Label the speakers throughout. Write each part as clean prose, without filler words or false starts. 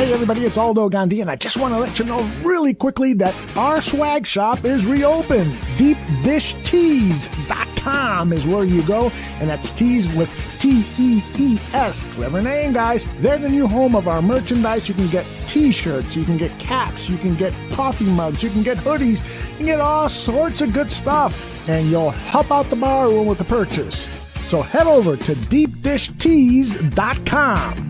Speaker 1: Hey everybody, it's Aldo Gandhi, and I just want to let you know really quickly that our swag shop is reopened. DeepDishTees.com is where you go, and that's tees with T-E-E-S. Clever name, guys. They're the new home of our merchandise. You can get t-shirts, you can get caps, you can get coffee mugs, you can get hoodies, you can get all sorts of good stuff, and you'll help out the bar room with the purchase. So head over to DeepDishTees.com.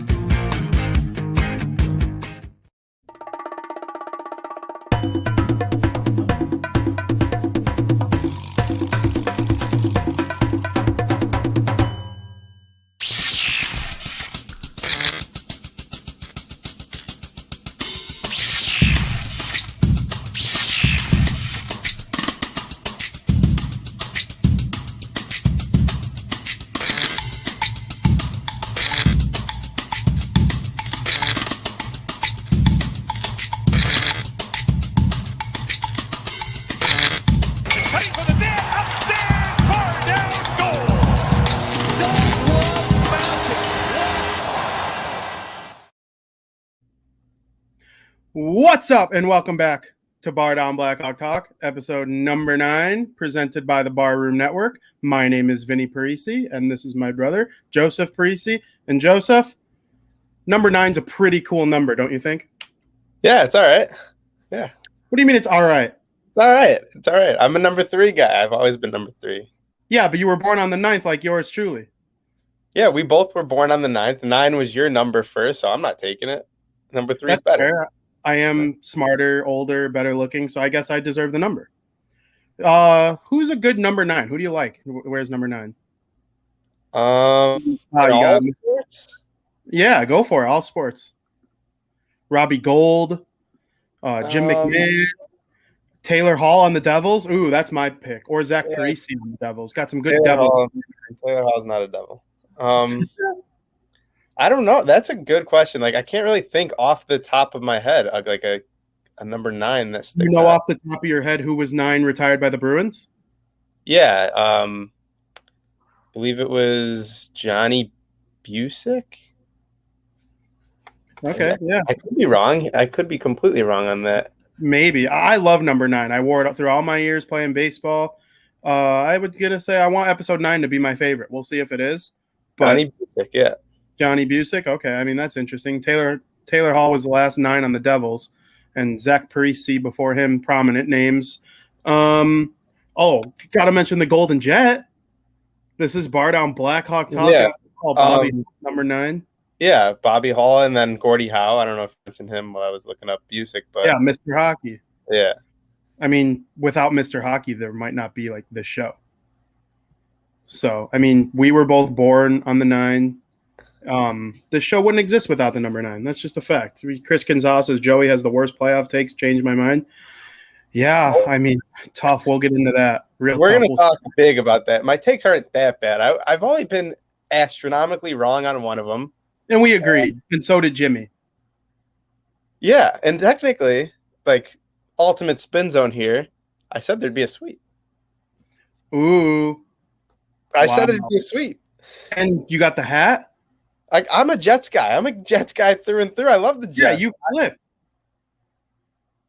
Speaker 2: What's up, and welcome back to BarDown Blackhawk Talk, episode number 9, presented by the Barroom Network. My name is Vinny Parisi, and this is my brother, Joseph Parisi. And Joseph, number 9's a pretty cool number, don't you think?
Speaker 3: Yeah, it's all right. Yeah.
Speaker 2: What do you mean it's all right?
Speaker 3: It's all right. It's all right. I'm a number 3 guy. I've always been number 3.
Speaker 2: Yeah, but you were born on the 9th like yours truly.
Speaker 3: Yeah, we both were born on the 9th. 9 was your number first, so I'm not taking it. Number 3 is better.
Speaker 2: Fair. I am smarter, older, better looking, so I guess I deserve the number. Who's a good number 9? Who do you like? Where's number 9?
Speaker 3: All sports?
Speaker 2: Yeah, go for it. All sports. Robbie Gould, Jim McMahon, Taylor Hall on the Devils. Ooh, that's my pick. Or Zach Parisi on the Devils. Got some good Devils.
Speaker 3: Taylor Hall's not a Devil. I don't know. That's a good question. Like, I can't really think off the top of my head like a number 9 that sticks out.
Speaker 2: Off the top of your head who was 9 retired by the Bruins?
Speaker 3: Yeah. I believe it was Johnny Busick.
Speaker 2: Okay, yeah.
Speaker 3: I could be wrong. I could be completely wrong on that.
Speaker 2: Maybe. I love number 9. I wore it up through all my years playing baseball. I would gonna say I want episode 9 to be my favorite. We'll see if it is. But
Speaker 3: Johnny Busick, yeah. Johnny
Speaker 2: Busick, okay. I mean, that's interesting. Taylor Hall was the last 9 on the Devils, and Zach Parisi before him, prominent names. Got to mention the Golden Jet. This is BarDown Blackhawk Talk.
Speaker 3: Yeah.
Speaker 2: Bobby, number 9.
Speaker 3: Yeah, Bobby Hall and then Gordie Howe. I don't know if I mentioned him while I was looking up Busick, but
Speaker 2: yeah, Mr. Hockey.
Speaker 3: Yeah.
Speaker 2: I mean, without Mr. Hockey, there might not be like this show. So, I mean, we were both born on the 9. This show wouldn't exist without the number 9. That's just a fact. Chris Gonzalez says Joey has the worst playoff takes. Changed my mind. Yeah, I mean, tough. We'll get into that.
Speaker 3: We're going to talk big about that. My takes aren't that bad. I've only been astronomically wrong on one of them.
Speaker 2: And we agreed. And so did Jimmy.
Speaker 3: Yeah, and technically, like, ultimate spin zone here, I said there'd be a sweep.
Speaker 2: Ooh.
Speaker 3: I said it'd be a sweep.
Speaker 2: And you got the hat?
Speaker 3: Like, I'm a Jets guy. I'm a Jets guy through and through. I love the Jets.
Speaker 2: Yeah, you flipped.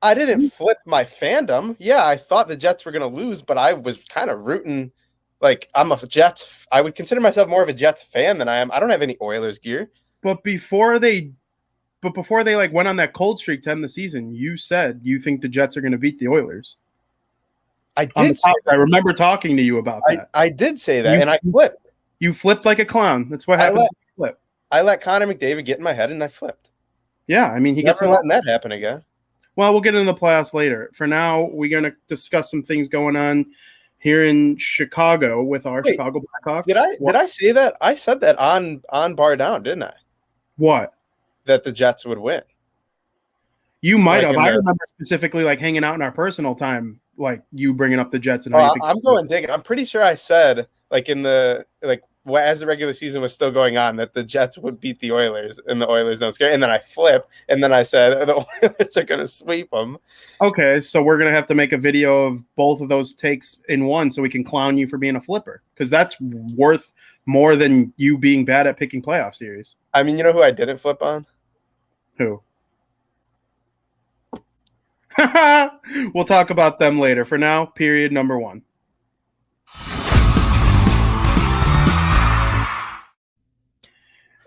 Speaker 3: I didn't flip my fandom. Yeah, I thought the Jets were going to lose, but I was kind of rooting. Like, I'm a Jets. I would consider myself more of a Jets fan than I am. I don't have any Oilers gear.
Speaker 2: But before they like went on that cold streak to end the season, you said you think the Jets are going to beat the Oilers.
Speaker 3: I did.
Speaker 2: I remember talking to you about that.
Speaker 3: I did say that, and I flipped.
Speaker 2: You flipped like a clown. That's what happens.
Speaker 3: I let Connor McDavid get in my head, and I flipped.
Speaker 2: Yeah, I mean, he gets
Speaker 3: never letting that happen again.
Speaker 2: Well, we'll get into the playoffs later. For now, we're going to discuss some things going on here in Chicago with our Chicago Blackhawks.
Speaker 3: Did I say that? I said that on BarDown, didn't I?
Speaker 2: What?
Speaker 3: That the Jets would win.
Speaker 2: You might have. I remember specifically like hanging out in our personal time, like you bringing up the Jets and how you think.
Speaker 3: I'm going digging. I'm pretty sure I said like in the as the regular season was still going on that the Jets would beat the Oilers and the Oilers don't scare. And then I flipped and then I said the Oilers are going to sweep them.
Speaker 2: Okay, so we're going to have to make a video of both of those takes in one so we can clown you for being a flipper because that's worth more than you being bad at picking playoff series.
Speaker 3: I mean, you know who I didn't flip on?
Speaker 2: Who? We'll talk about them later. For now, period number 1.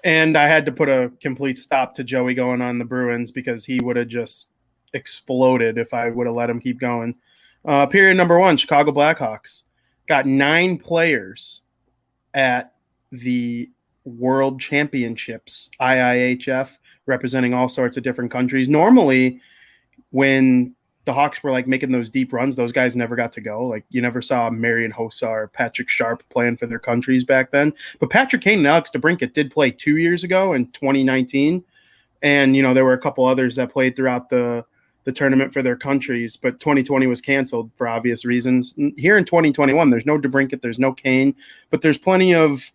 Speaker 2: And I had to put a complete stop to Joey going on the Bruins because he would have just exploded if I would have let him keep going. Period number 1, Chicago Blackhawks got 9 players at the World Championships, IIHF, representing all sorts of different countries. Normally, when the Hawks were like making those deep runs, those guys never got to go. Like you never saw Marian Hossa or Patrick Sharp playing for their countries back then. But Patrick Kane and Alex DeBrincat did play 2 years ago in 2019. And, there were a couple others that played throughout the tournament for their countries, but 2020 was canceled for obvious reasons. Here in 2021, there's no DeBrincat, there's no Kane, but there's plenty of,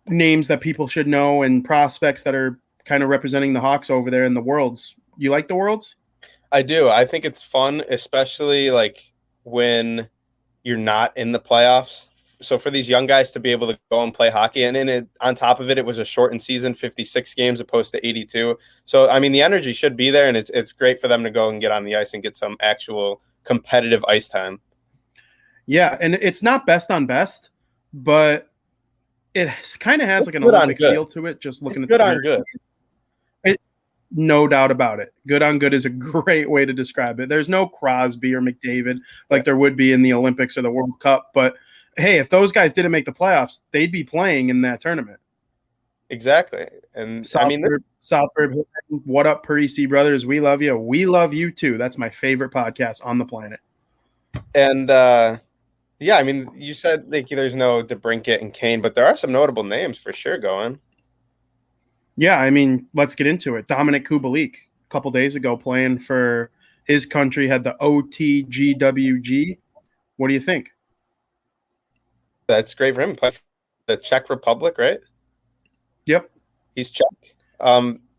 Speaker 2: names that people should know and prospects that are kind of representing the Hawks over there in the Worlds. You like the Worlds?
Speaker 3: I do. I think it's fun, especially like when you're not in the playoffs. So for these young guys to be able to go and play hockey, and on top of it, it was a shortened season, 56 games opposed to 82. So, I mean, the energy should be there, and it's great for them to go and get on the ice and get some actual competitive ice time.
Speaker 2: Yeah, and it's not best on best, but it kind of has like an Olympic feel to it. Just looking at
Speaker 3: good on good.
Speaker 2: No doubt about it. Good on good is a great way to describe it. There's no Crosby or McDavid like there would be in the Olympics or the World Cup. But, hey, if those guys didn't make the playoffs, they'd be playing in that tournament.
Speaker 3: Exactly. And
Speaker 2: Southburb, what up, Purdy C Brothers? We love you. We love you, too. That's my favorite podcast on the planet.
Speaker 3: And, yeah, I mean, you said like there's no DeBrincat and Kane, but there are some notable names for sure going.
Speaker 2: Yeah, I mean, let's get into it. Dominic Kubalik, a couple days ago, playing for his country, had the OTGWG. What do you think?
Speaker 3: That's great for him. Play for the Czech Republic, right?
Speaker 2: Yep.
Speaker 3: He's Czech.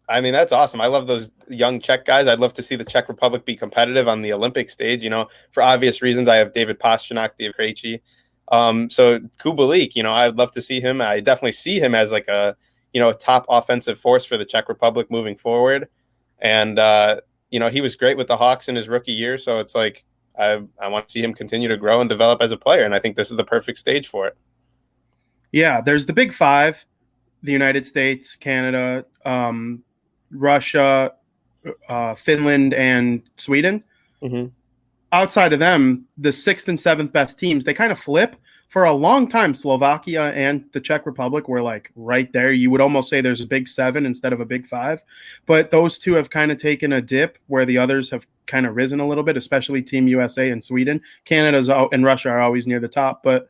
Speaker 3: I mean, that's awesome. I love those young Czech guys. I'd love to see the Czech Republic be competitive on the Olympic stage. For obvious reasons, I have David Pastrnak, David Krejci. So Kubalik, I'd love to see him. I definitely see him as like a top offensive force for the Czech Republic moving forward. And, he was great with the Hawks in his rookie year. So it's like, I want to see him continue to grow and develop as a player. And I think this is the perfect stage for it.
Speaker 2: Yeah, there's the big 5, the United States, Canada, Russia, Finland, and Sweden.
Speaker 3: Mm-hmm.
Speaker 2: Outside of them, the 6th and 7th best teams, they kind of flip. For a long time, Slovakia and the Czech Republic were like right there. You would almost say there's a big 7 instead of a big 5. But those two have kind of taken a dip where the others have kind of risen a little bit, especially Team USA and Sweden. Canada and Russia are always near the top. But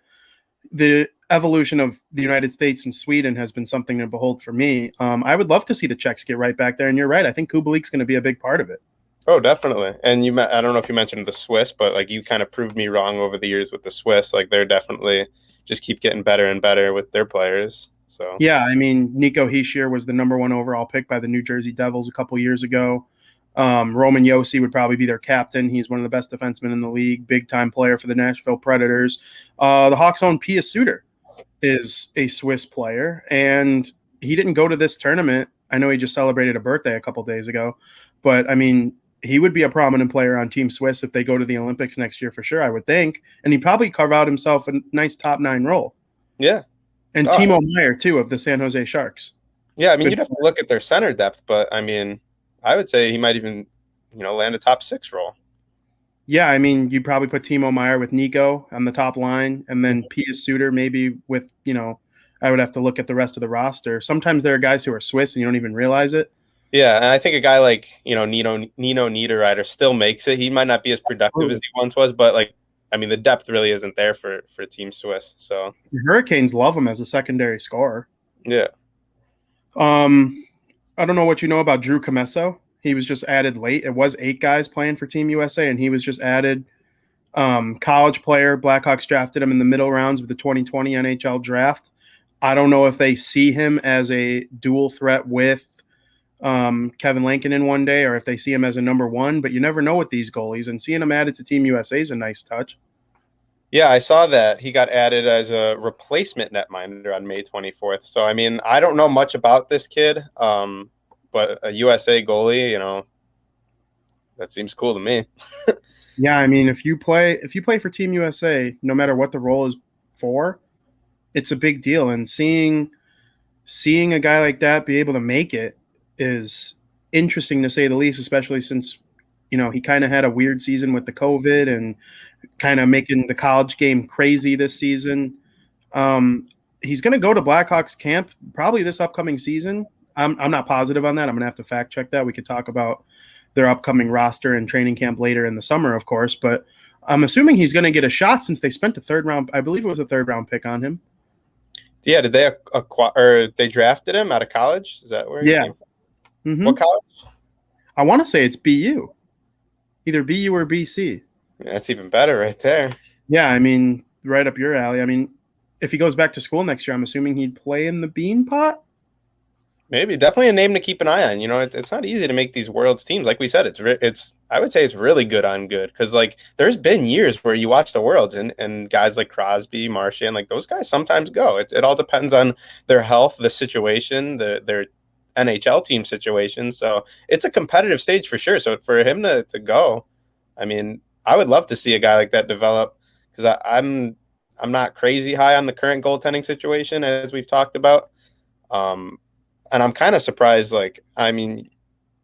Speaker 2: the evolution of the United States and Sweden has been something to behold for me. I would love to see the Czechs get right back there. And you're right. I think Kubalik's going to be a big part of it.
Speaker 3: Oh, definitely. And I don't know if you mentioned the Swiss, but like you kind of proved me wrong over the years with the Swiss. Like they're definitely just keep getting better and better with their players. So
Speaker 2: yeah, I mean, Nico Hischier was the number 1 overall pick by the New Jersey Devils a couple years ago. Roman Josi would probably be their captain. He's one of the best defensemen in the league, big time player for the Nashville Predators. The Hawks' own Pia Suter is a Swiss player, and he didn't go to this tournament. I know he just celebrated a birthday a couple days ago, but I mean, he would be a prominent player on Team Swiss if they go to the Olympics next year for sure, I would think. And he'd probably carve out himself a nice top 9 role.
Speaker 3: Yeah.
Speaker 2: And Timo Meier, too, of the San Jose Sharks.
Speaker 3: Yeah, I mean, you'd have to look at their center depth, but I mean, I would say he might even, land a top 6 role.
Speaker 2: Yeah, I mean, you'd probably put Timo Meier with Nico on the top line, and then Pia Suter maybe with, I would have to look at the rest of the roster. Sometimes there are guys who are Swiss and you don't even realize it.
Speaker 3: Yeah, and I think a guy like, Nino Niederreiter still makes it. He might not be as productive as he once was, but like, I mean, the depth really isn't there for Team Swiss. So
Speaker 2: the Hurricanes love him as a secondary scorer.
Speaker 3: Yeah.
Speaker 2: I don't know what you know about Drew Comesso. He was just added late. It was 8 guys playing for Team USA, and he was just added. College player. Blackhawks drafted him in the middle rounds of the 2020 NHL draft. I don't know if they see him as a dual threat with Kevin Lankinen one day, or if they see him as a number 1, but you never know with these goalies, and seeing him added to Team USA is a nice touch.
Speaker 3: Yeah, I saw that he got added as a replacement netminder on May 24th. So, I mean, I don't know much about this kid, but a USA goalie, that seems cool to me.
Speaker 2: Yeah, I mean, if you play for Team USA, no matter what the role is for, it's a big deal. And seeing a guy like that be able to make it is interesting to say the least, especially since he kind of had a weird season with the COVID and kind of making the college game crazy this season. He's going to go to Blackhawks camp probably this upcoming season. I'm not positive on that. I'm going to have to fact check that. We could talk about their upcoming roster and training camp later in the summer, of course. But I'm assuming he's going to get a shot since they spent a third round. I believe it was a third round pick on him.
Speaker 3: Yeah, did they acquire or they drafted him out of college? Is that where he came from?
Speaker 2: Mm-hmm.
Speaker 3: What college?
Speaker 2: I want to say it's BU, either BU or BC.
Speaker 3: Yeah, that's even better right there.
Speaker 2: Yeah, I mean, right up your alley. I mean, if he goes back to school next year, I'm assuming he'd play in the Bean Pot.
Speaker 3: Maybe, definitely a name to keep an eye on. It's not easy to make these Worlds teams. Like we said, it's I would say it's really good on good because like there's been years where you watch the Worlds and guys like Crosby, Marchand, like those guys sometimes go. It all depends on their health, the situation, their NHL team situation. So it's a competitive stage for sure. So for him to go, I mean, I would love to see a guy like that develop because I'm not crazy high on the current goaltending situation as we've talked about. And I'm kind of surprised, like, I mean,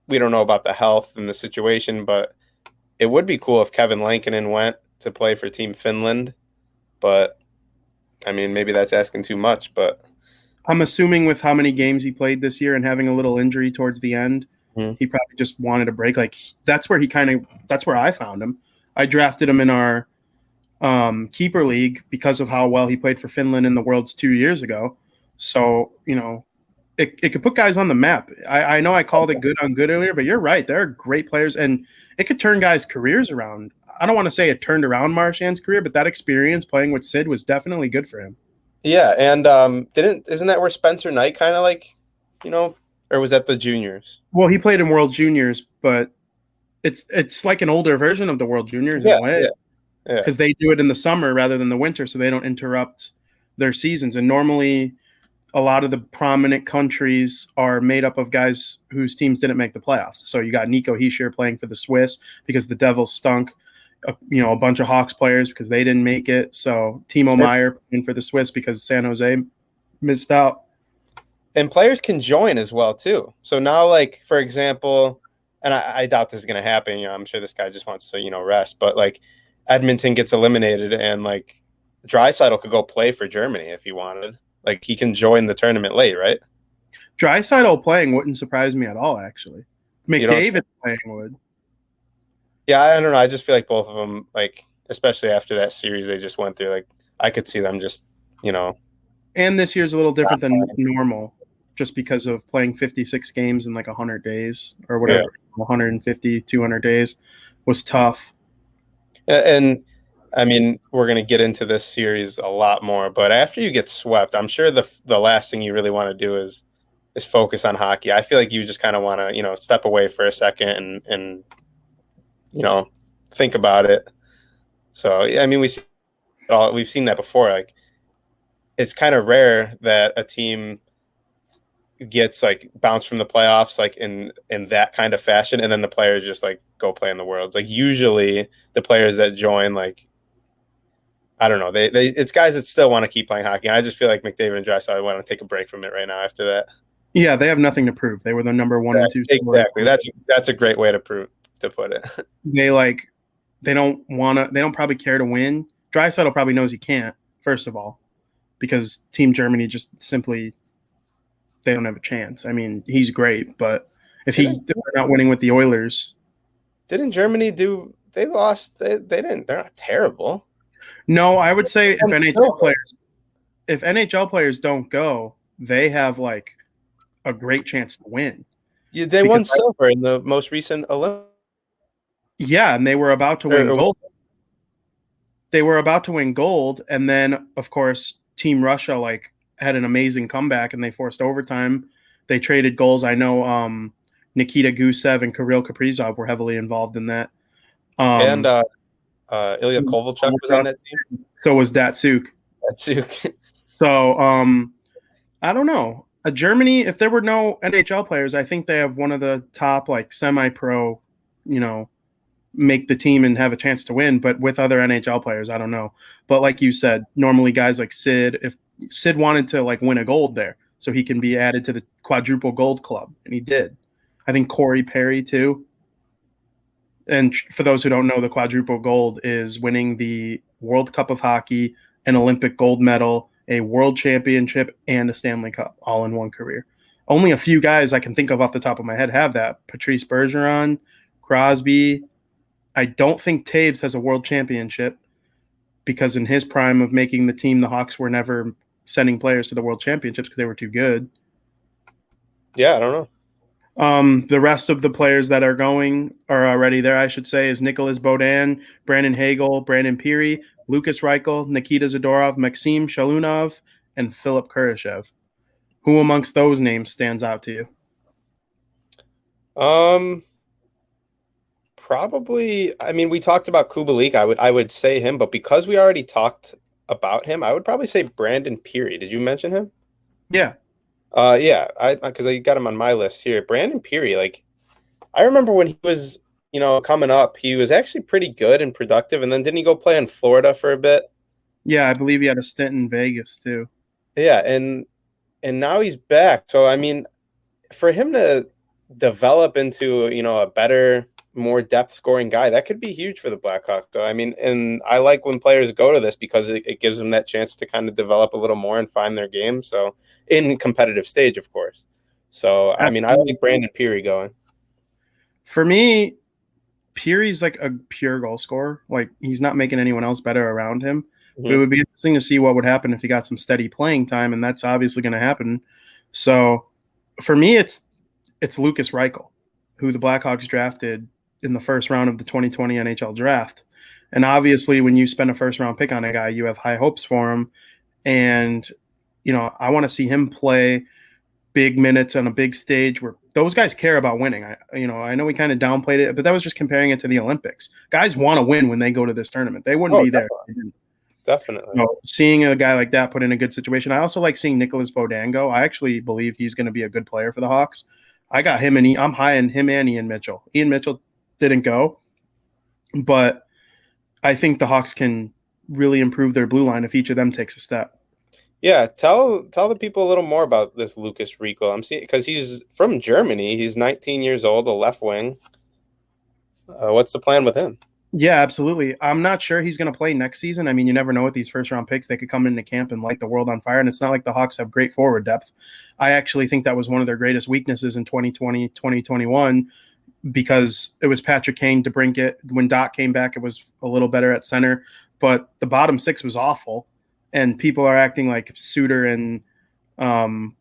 Speaker 3: we don't know about the health and the situation, but it would be cool if Kevin Lankinen went to play for Team Finland. But, I mean, maybe that's asking too much, but
Speaker 2: I'm assuming with how many games he played this year and having a little injury towards the end, he probably just wanted a break. Like, that's where I found him. I drafted him in our keeper league because of how well he played for Finland in the Worlds 2 years ago. So, it could put guys on the map. I know I called it good on good earlier, but you're right. There are great players, and it could turn guys' careers around. I don't want to say it turned around Marchand's career, but that experience playing with Sid was definitely good for him.
Speaker 3: Yeah, and isn't that where Spencer Knight kind of like, or was that the juniors?
Speaker 2: Well, he played in World Juniors, but it's like an older version of the World Juniors in a way.
Speaker 3: Yeah.
Speaker 2: Because they do it in the summer rather than the winter, so they don't interrupt their seasons. And normally a lot of the prominent countries are made up of guys whose teams didn't make the playoffs. So you got Nico Hischier playing for the Swiss because the Devils stunk. A bunch of Hawks players because they didn't make it. So Timo Meier playing for the Swiss because San Jose missed out.
Speaker 3: And players can join as well, too. So now, like, for example, and I doubt this is going to happen. I'm sure this guy just wants to, rest. But, like, Edmonton gets eliminated and, like, Draisaitl could go play for Germany if he wanted. Like, he can join the tournament late, right?
Speaker 2: Draisaitl playing wouldn't surprise me at all, actually. McDavid playing would.
Speaker 3: Yeah, I don't know. I just feel like both of them, like, especially after that series they just went through, like, I could see them just,
Speaker 2: And this year's a little different than normal just because of playing 56 games in, like, 100 days or whatever. 150, 200 days was tough.
Speaker 3: And I mean, we're going to get into this series a lot more, but after you get swept, I'm sure the last thing you really want to do is focus on hockey. I feel like you just kind of want to, step away for a second and think about it. So, I mean, we've seen that before. Like, it's kind of rare that a team gets like bounced from the playoffs like in that kind of fashion, and then the players just like go play in the Worlds. Like, usually the players that join, like, I don't know. It's guys that still want to keep playing hockey. And I just feel like McDavid and Draisaitl want to take a break from it right now after that.
Speaker 2: Yeah, they have nothing to prove. They were the number one and two.
Speaker 3: Exactly. That's a great way to put it.
Speaker 2: They don't probably care to win. Draisaitl probably knows he can't, first of all, because Team Germany just simply they don't have a chance. I mean, he's great, but if they're not winning with the Oilers.
Speaker 3: Didn't Germany they lost? They didn't. They're not terrible.
Speaker 2: No, I would say if NHL players don't go, they have like a great chance to win.
Speaker 3: Yeah, they won silver in the most recent Olympics.
Speaker 2: Yeah, and they were about to win gold. They were about to win gold, and then of course Team Russia like had an amazing comeback and they forced overtime. They traded goals. I know Nikita Gusev and Kirill Kaprizov were heavily involved in that.
Speaker 3: And Ilya Kovalchuk was on that team.
Speaker 2: So was Datsuk. So I don't know. Germany, if there were no NHL players, I think they have one of the top like semi-pro, make the team and have a chance to win. But with other NHL players, I don't know. But like you said, normally guys like Sid, if Sid wanted to like win a gold there, so he can be added to the quadruple gold club, and he did. I think Corey Perry too. And for those who don't know, the quadruple gold is winning the World Cup of Hockey, an Olympic gold medal, a World Championship, and a Stanley Cup all in one career. Only a few guys I can think of off the top of my head have that. Patrice Bergeron, Crosby. I don't think Taves has a World Championship because in his prime of making the team, the Hawks were never sending players to the World Championships because they were too good.
Speaker 3: Yeah, I don't know.
Speaker 2: The rest of the players that are going are already there, I should say, is Nicholas Baudin, Brandon Hagel, Brandon Peary, Lucas Reichel, Nikita Zadorov, Maxim Shalunov, and Philip Kurashev. Who amongst those names stands out to you?
Speaker 3: Probably. I mean, we talked about Kubalik. I would say him, but because we already talked about him, I would probably say Brandon Peary. Did you mention him?
Speaker 2: Yeah.
Speaker 3: Yeah, because I got him on my list here. Brandon Peary, like, I remember when he was, coming up, he was actually pretty good and productive. And then didn't he go play in Florida for a bit?
Speaker 2: Yeah, I believe he had a stint in Vegas too.
Speaker 3: Yeah, and now he's back. So, I mean, for him to develop into, a better, more depth scoring guy, that could be huge for the Blackhawks. So, I mean, and I like when players go to this because it gives them that chance to kind of develop a little more and find their game. So, in competitive stage, of course. So, I mean, I like Brandon Peary going.
Speaker 2: For me, Peary's like a pure goal scorer. Like, he's not making anyone else better around him. Mm-hmm. But it would be interesting to see what would happen if he got some steady playing time, and that's obviously going to happen. So, for me, it's Lucas Reichel, who the Blackhawks drafted in the first round of the 2020 NHL draft. And obviously, when you spend a first-round pick on a guy, you have high hopes for him. And, I want to see him play big minutes on a big stage where those guys care about winning. I know we kind of downplayed it, but that was just comparing it to the Olympics. Guys want to win when they go to this tournament. They wouldn't be there.
Speaker 3: Definitely.
Speaker 2: Seeing a guy like that put in a good situation. I also like seeing Nicholas Baudin go. I actually believe he's going to be a good player for the Hawks. I got him, and I'm high in him and Ian Mitchell. Ian Mitchell didn't go, but I think the Hawks can really improve their blue line if each of them takes a step.
Speaker 3: Yeah, tell the people a little more about this Lucas Reichel. I'm seeing because he's from Germany. He's 19 years old, a left wing. What's the plan with him?
Speaker 2: Yeah, absolutely. I'm not sure he's going to play next season. I mean, you never know with these first-round picks. They could come into camp and light the world on fire, and it's not like the Hawks have great forward depth. I actually think that was one of their greatest weaknesses in 2020, 2021, because it was Patrick Kane, DeBrincat. When Doc came back, it was a little better at center, but the bottom six was awful, and people are acting like Suter and Brandon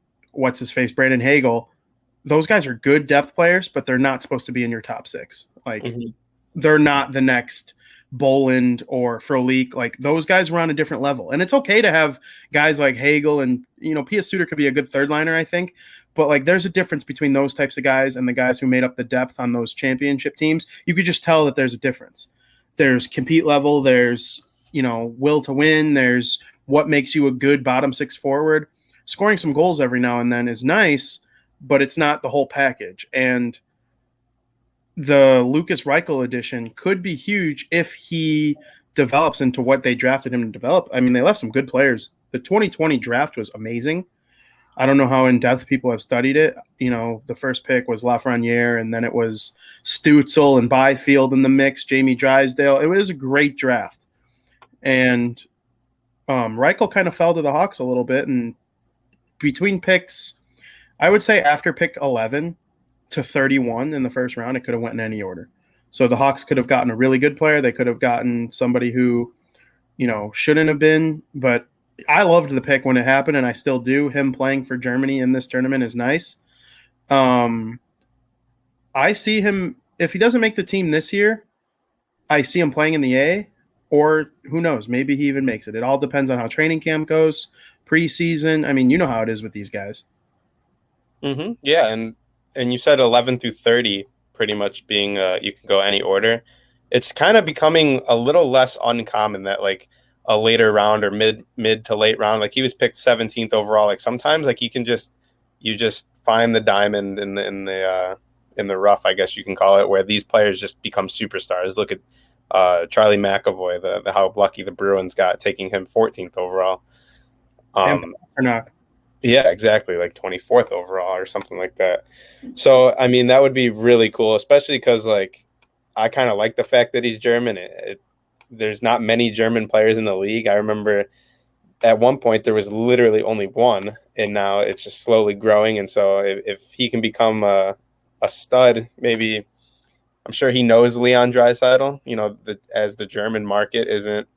Speaker 2: Hagel. Those guys are good depth players, but they're not supposed to be in your top six. Like, they're not the next Boland or Frolik. Like, those guys were on a different level. And it's okay to have guys like Hagel and, P.S. Suter could be a good third liner, I think. But, like, there's a difference between those types of guys and the guys who made up the depth on those championship teams. You could just tell that there's a difference. There's compete level. There's, will to win. There's what makes you a good bottom six forward. Scoring some goals every now and then is nice, but it's not the whole package. And the Lucas Reichel edition could be huge if he develops into what they drafted him to develop. I mean, they left some good players. The 2020 draft was amazing. I don't know how in-depth people have studied it. The first pick was Lafreniere, and then it was Stutzel and Byfield in the mix, Jamie Drysdale. It was a great draft. And Reichel kind of fell to the Hawks a little bit. And between picks, I would say after pick 11 to 31 in the first round, it could have went in any order. So the Hawks could have gotten a really good player. They could have gotten somebody who, shouldn't have been. But I loved the pick when it happened, and I still do. Him playing for Germany in this tournament is nice. I see him, if he doesn't make the team this year, I see him playing in the A, or who knows, maybe he even makes it. It all depends on how training camp goes, preseason. I mean, you know how it is with these guys.
Speaker 3: Mm-hmm. Yeah, and you said 11 through 30 pretty much being you can go any order. It's kind of becoming a little less uncommon that like a later round or mid to late round, like he was picked 17th overall. Like sometimes like you just find the diamond in in the rough, I guess you can call it, where these players just become superstars. Look at Charlie McAvoy, the how lucky the Bruins got taking him 14th overall.
Speaker 2: And Pasternak.
Speaker 3: Yeah, exactly, like 24th overall or something like that. So, I mean, that would be really cool, especially because, like, I kind of like the fact that he's German. There's not many German players in the league. I remember at one point there was literally only one, and now it's just slowly growing. And so if he can become a stud, maybe I'm sure he knows Leon Draisaitl, as the German market isn't,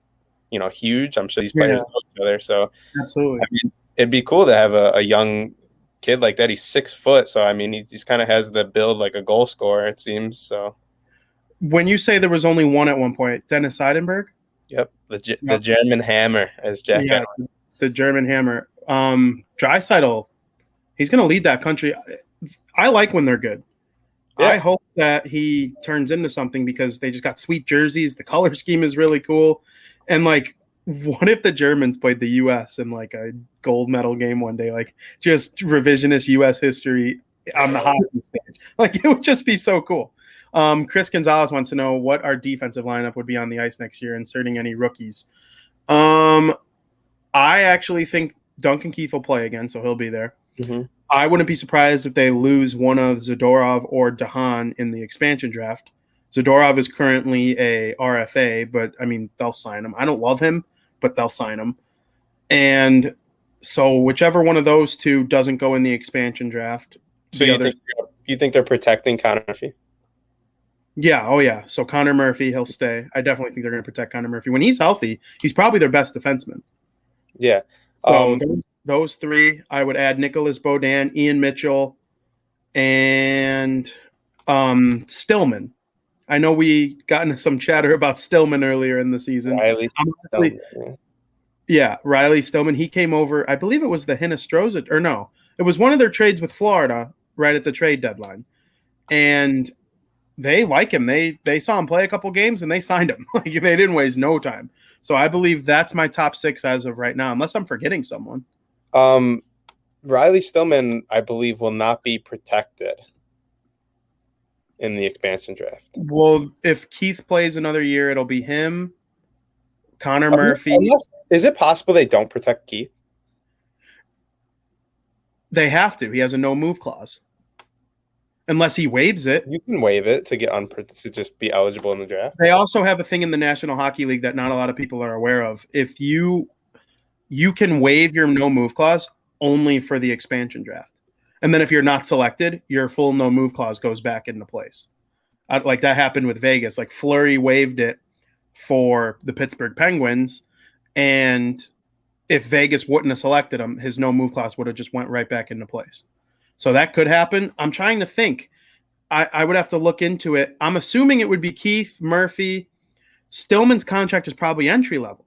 Speaker 3: huge. I'm sure these players know each other. So
Speaker 2: absolutely.
Speaker 3: I mean, it'd be cool to have a young kid like that. He's 6 foot. So, I mean, he just kind of has the build like a goal scorer, it seems. So
Speaker 2: when you say there was only one at one point, Dennis Seidenberg?
Speaker 3: Yep. The German hammer, as Jack.
Speaker 2: Yeah, the German hammer. Draisaitl, he's going to lead that country. I like when they're good. Yeah. I hope that he turns into something because they just got sweet jerseys. The color scheme is really cool. And, like, what if the Germans played the U.S. in, like, a gold medal game one day? Like, just revisionist U.S. history on the hockey stage. Like, it would just be so cool. Chris Gonzalez wants to know what our defensive lineup would be on the ice next year, inserting any rookies. I actually think Duncan Keith will play again, so he'll be there. Mm-hmm. I wouldn't be surprised if they lose one of Zadorov or Dahan in the expansion draft. Zadorov is currently a RFA, but, I mean, they'll sign him. I don't love him, but they'll sign him. And so whichever one of those two doesn't go in the expansion draft.
Speaker 3: So you think they're protecting Connor Murphy?
Speaker 2: Yeah. Oh, yeah. So Connor Murphy, he'll stay. I definitely think they're going to protect Connor Murphy. When he's healthy, he's probably their best defenseman.
Speaker 3: Yeah.
Speaker 2: So those three, I would add Nicholas Beaudin, Ian Mitchell, and Stillman. I know we got into some chatter about Stillman earlier in the season.
Speaker 3: Riley Stillman.
Speaker 2: Yeah, Riley Stillman. He came over, I believe it was the Hinostroza, or no, it was one of their trades with Florida right at the trade deadline. And they like him. They saw him play a couple games and they signed him. Like, they didn't waste no time. So I believe that's my top 6 as of right now, unless I'm forgetting someone.
Speaker 3: Riley Stillman, I believe, will not be protected in the expansion draft.
Speaker 2: Well, if Keith plays another year, it'll be him, Connor Murphy.
Speaker 3: Is it possible they don't protect Keith?
Speaker 2: They have to. He has a no-move clause. Unless he waives it.
Speaker 3: You can waive it to get to just be eligible in the draft.
Speaker 2: They also have a thing in the National Hockey League that not a lot of people are aware of. If you can waive your no-move clause only for the expansion draft. And then if you're not selected, your full no-move clause goes back into place. Like that happened with Vegas. Like Fleury waived it for the Pittsburgh Penguins, and if Vegas wouldn't have selected him, his no-move clause would have just went right back into place. So that could happen. I'm trying to think. I would have to look into it. I'm assuming it would be Keith, Murphy. Stillman's contract is probably entry level,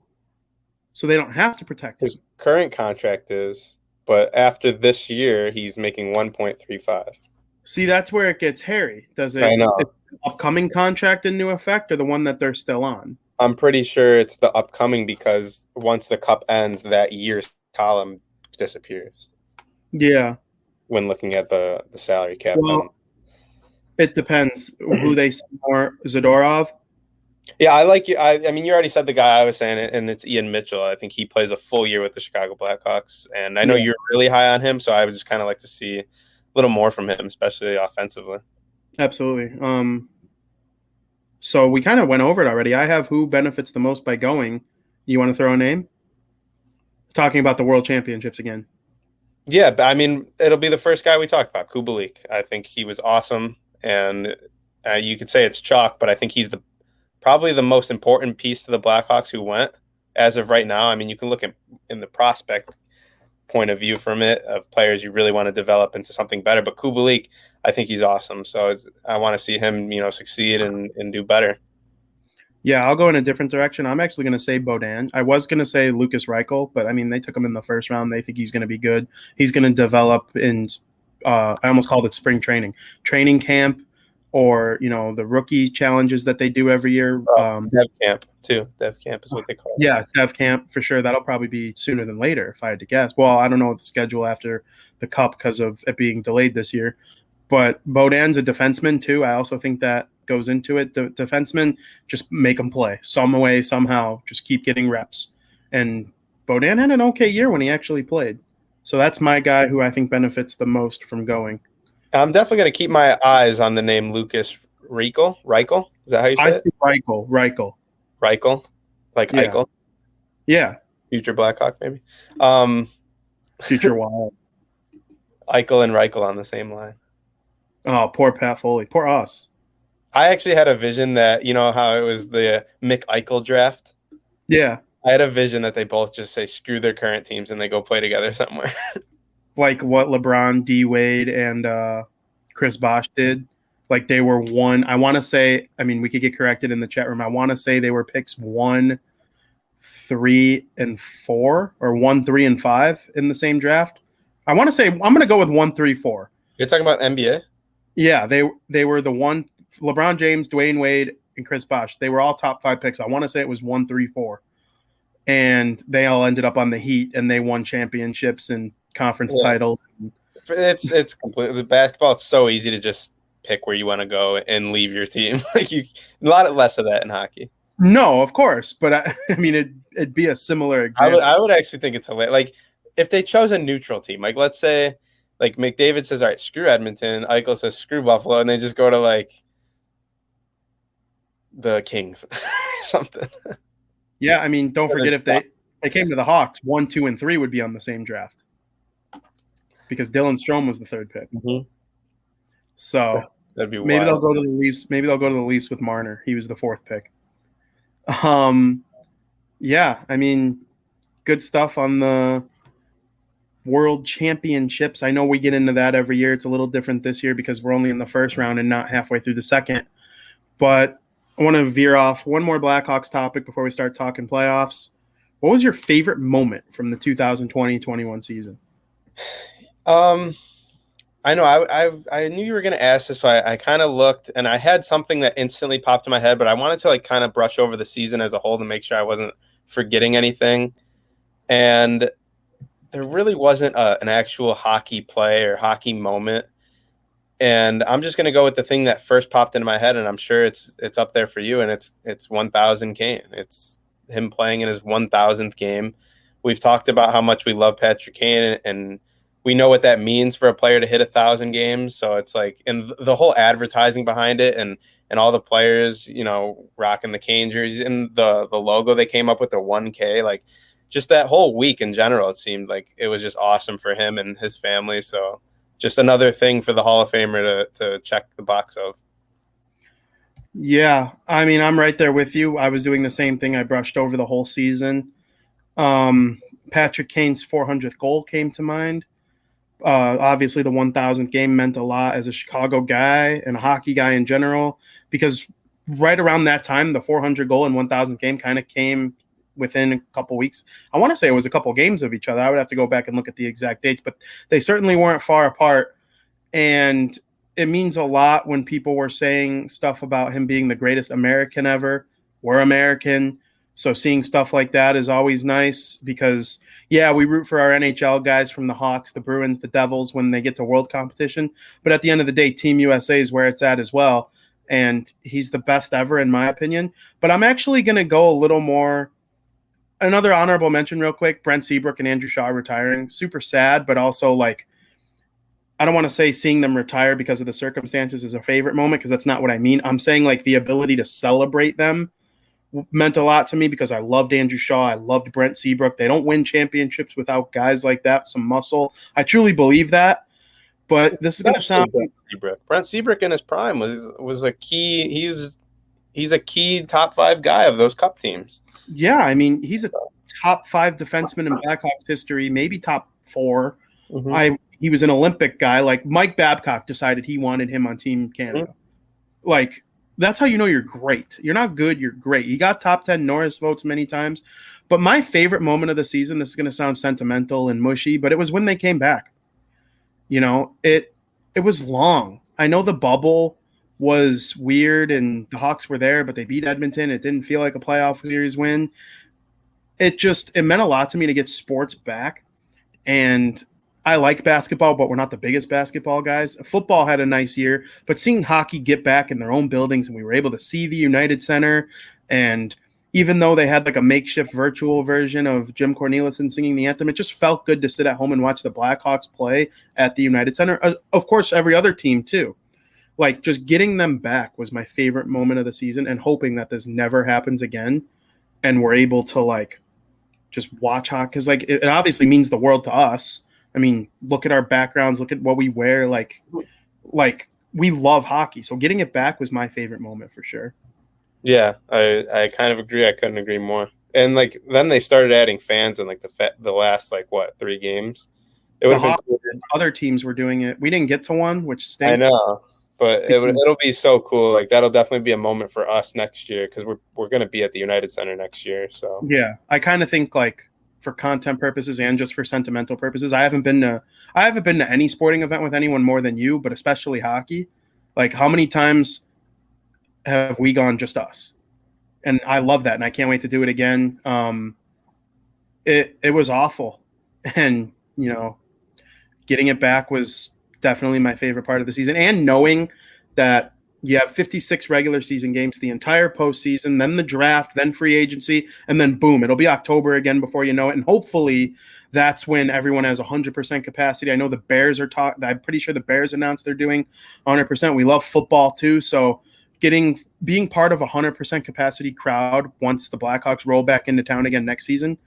Speaker 2: so they don't have to protect him.
Speaker 3: His current contract is, but after this year, he's making 1.35.
Speaker 2: See, that's where it gets hairy. Does it?
Speaker 3: I know.
Speaker 2: Is the upcoming contract into effect, or the one that they're still on?
Speaker 3: I'm pretty sure it's the upcoming because once the cup ends, that year's column disappears.
Speaker 2: Yeah.
Speaker 3: When looking at the salary cap.
Speaker 2: Well, it depends who they see more. Zadorov?
Speaker 3: Yeah, I like you. I mean, you already said the guy I was saying, and it's Ian Mitchell. I think he plays a full year with the Chicago Blackhawks, and I know you're really high on him, so I would just kind of like to see a little more from him, especially offensively.
Speaker 2: Absolutely. So we kind of went over it already. I have who benefits the most by going. You want to throw a name? Talking about the World Championships again.
Speaker 3: Yeah, but I mean, it'll be the first guy we talk about, Kubalik. I think he was awesome, and you could say it's chalk, but I think he's probably the most important piece to the Blackhawks who went as of right now. I mean, you can look at in the prospect point of view from it of players you really want to develop into something better, but Kubalik, I think he's awesome. So I want to see him, succeed and do better.
Speaker 2: Yeah, I'll go in a different direction. I'm actually going to say Beaudin. I was going to say Lucas Reichel, but I mean, they took him in the first round. They think he's going to be good. He's going to develop in, I almost called it spring training camp, or, the rookie challenges that they do every year.
Speaker 3: Dev camp too. Dev camp is what they call it.
Speaker 2: Yeah, Dev camp for sure. That'll probably be sooner than later if I had to guess. Well, I don't know the schedule after the Cup because of it being delayed this year. But Beaudoin's a defenseman too. I also think that goes into it. Defensemen, just make them play some way, somehow. Just keep getting reps. And Beaudoin had an okay year when he actually played. So that's my guy who I think benefits the most from going.
Speaker 3: I'm definitely going to keep my eyes on the name Lucas Reichel. Reichel? Is that how you say it?
Speaker 2: Reichel.
Speaker 3: Reichel? Like
Speaker 2: Yeah.
Speaker 3: Eichel?
Speaker 2: Yeah.
Speaker 3: Future Blackhawk, maybe?
Speaker 2: Future Wild.
Speaker 3: Eichel and Reichel on the same line.
Speaker 2: Oh, poor Pat Foley. Poor us.
Speaker 3: I actually had a vision that, you know how it was the Mick Eichel draft?
Speaker 2: Yeah.
Speaker 3: I had a vision that they both just say screw their current teams and they go play together somewhere.
Speaker 2: Like what LeBron, D Wade, and Chris Bosh did. Like they were one. I want to say, I mean, we could get corrected in the chat room. I want to say they were picks 1, 3, and 4, or 1, 3, and 5 in the same draft. I want to say I'm going to go with 1, 3, 4.
Speaker 3: You're talking about NBA?
Speaker 2: Yeah, they were the one. LeBron James, Dwayne Wade, and Chris Bosh. They were all top 5 picks. I want to say it was 1, 3, 4. And they all ended up on the Heat, and they won championships and conference titles.
Speaker 3: It's completely basketball. It's so easy to just pick where you want to go and leave your team. Like a lot less of that in hockey.
Speaker 2: No, of course, but I mean it'd be a similar example.
Speaker 3: I would actually think it's hilarious. Like if they chose a neutral team, like let's say like McDavid says, all right, screw Edmonton. Eichel says screw Buffalo, and they just go to like the Kings or something.
Speaker 2: Yeah, I mean, don't forget if they came to the Hawks, 1, 2, and 3 would be on the same draft because Dylan Strome was the 3rd pick.
Speaker 3: Mm-hmm.
Speaker 2: So
Speaker 3: that'd be
Speaker 2: maybe
Speaker 3: wild.
Speaker 2: they'll go to the Leafs. Maybe they'll go to the Leafs with Marner. He was the 4th pick. Yeah, I mean, good stuff on the World Championships. I know we get into that every year. It's a little different this year because we're only in the first round and not halfway through the second. But I want to veer off one more Blackhawks topic before we start talking playoffs. What was your favorite moment from the 2020-21 season?
Speaker 3: I know I knew you were going to ask this, so I kind of looked, and I had something that instantly popped in my head, but I wanted to like kind of brush over the season as a whole to make sure I wasn't forgetting anything. And there really wasn't an actual hockey play or hockey moment. And I'm just going to go with the thing that first popped into my head, and I'm sure it's up there for you, and it's 1,000 Kane. It's him playing in his 1,000th game. We've talked about how much we love Patrick Kane, and we know what that means for a player to hit 1,000 games. So it's like, and the whole advertising behind it, and all the players, you know, rocking the Kane jerseys and the logo they came up with, the 1K, like just that whole week in general, it seemed like it was just awesome for him and his family. So just another thing for the Hall of Famer to check the box of.
Speaker 2: Yeah, I mean, I'm right there with you. I was doing the same thing. I brushed over the whole season. Patrick Kane's 400th goal came to mind. Obviously, the 1,000th game meant a lot as a Chicago guy and a hockey guy in general, because right around that time, the 400 goal and 1,000th game kind of came within a couple weeks. I want to say it was a couple games of each other. I would have to go back and look at the exact dates, but they certainly weren't far apart. And it means a lot when people were saying stuff about him being the greatest American ever. We're American. So seeing stuff like that is always nice because, yeah, we root for our NHL guys from the Hawks, the Bruins, the Devils when they get to world competition. But at the end of the day, Team USA is where it's at as well. And he's the best ever, in my opinion. But I'm actually going to go a little more. Another honorable mention real quick, Brent Seabrook and Andrew Shaw retiring. Super sad, but also like, I don't want to say seeing them retire because of the circumstances is a favorite moment because that's not what I mean. I'm saying like the ability to celebrate them meant a lot to me because I loved Andrew Shaw. I loved Brent Seabrook. They don't win championships without guys like that, some muscle. I truly believe that. But this is going to sound
Speaker 3: Brent Seabrook in his prime was a key. He's a key top 5 guy of those cup teams.
Speaker 2: Yeah, I mean, he's a top 5 defenseman in Blackhawks history, maybe top 4.
Speaker 3: Mm-hmm.
Speaker 2: He was an Olympic guy. Like Mike Babcock decided he wanted him on Team Canada. Mm-hmm. Like that's how you know you're great. You're not good, you're great. He got top 10 Norris votes many times. But my favorite moment of the season, this is going to sound sentimental and mushy, but it was when they came back. You know, it was long. I know the bubble was weird and the Hawks were there, but they beat Edmonton. It didn't feel like a playoff series win. It meant a lot to me to get sports back. And I like basketball, but we're not the biggest basketball guys. Football had a nice year, but seeing hockey get back in their own buildings, and we were able to see the United Center, and even though they had like a makeshift virtual version of Jim Cornelison singing the anthem, it just felt good to sit at home and watch the Blackhawks play at the United Center. Of course, every other team too. Like, just getting them back was my favorite moment of the season, and hoping that this never happens again, and we're able to like just watch hockey, because like it obviously means the world to us. I mean, look at our backgrounds, look at what we wear. Like we love hockey. So getting it back was my favorite moment for sure.
Speaker 3: Yeah, I kind of agree. I couldn't agree more. And like then they started adding fans in like the last like 3 games. It would have been cool.
Speaker 2: Other teams were doing it. We didn't get to one, which stinks.
Speaker 3: I know, but it'll be so cool. Like that'll definitely be a moment for us next year, because we're going to be at the United Center next year. So
Speaker 2: yeah, I kind of think like for content purposes and just for sentimental purposes, I haven't been to any sporting event with anyone more than you, but especially hockey. Like, how many times have we gone just us? And I love that, and I can't wait to do it again. It was awful, and getting it back was definitely my favorite part of the season. And knowing that you have 56 regular season games, the entire postseason, then the draft, then free agency, and then boom, it'll be October again before you know it. And hopefully that's when everyone has 100% capacity. I know the Bears are I'm pretty sure the Bears announced they're doing 100%. We love football too. So being part of a 100% capacity crowd once the Blackhawks roll back into town again next season,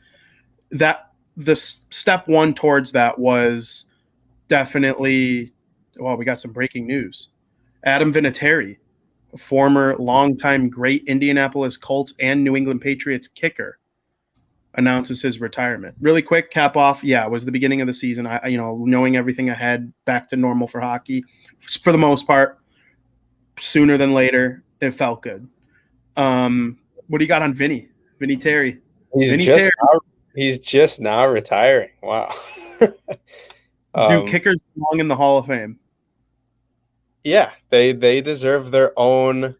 Speaker 2: that the step one towards that was definitely, well, we got some breaking news. Adam Vinatieri, a former longtime great Indianapolis Colts and New England Patriots kicker, announces his retirement. Really quick, cap off. Yeah, it was the beginning of the season. Knowing everything ahead, back to normal for hockey, for the most part, sooner than later. It felt good. What do you got on Vinny Terry?
Speaker 3: He's just now retiring. Wow.
Speaker 2: Do kickers belong in the Hall of Fame?
Speaker 3: Yeah, they deserve their own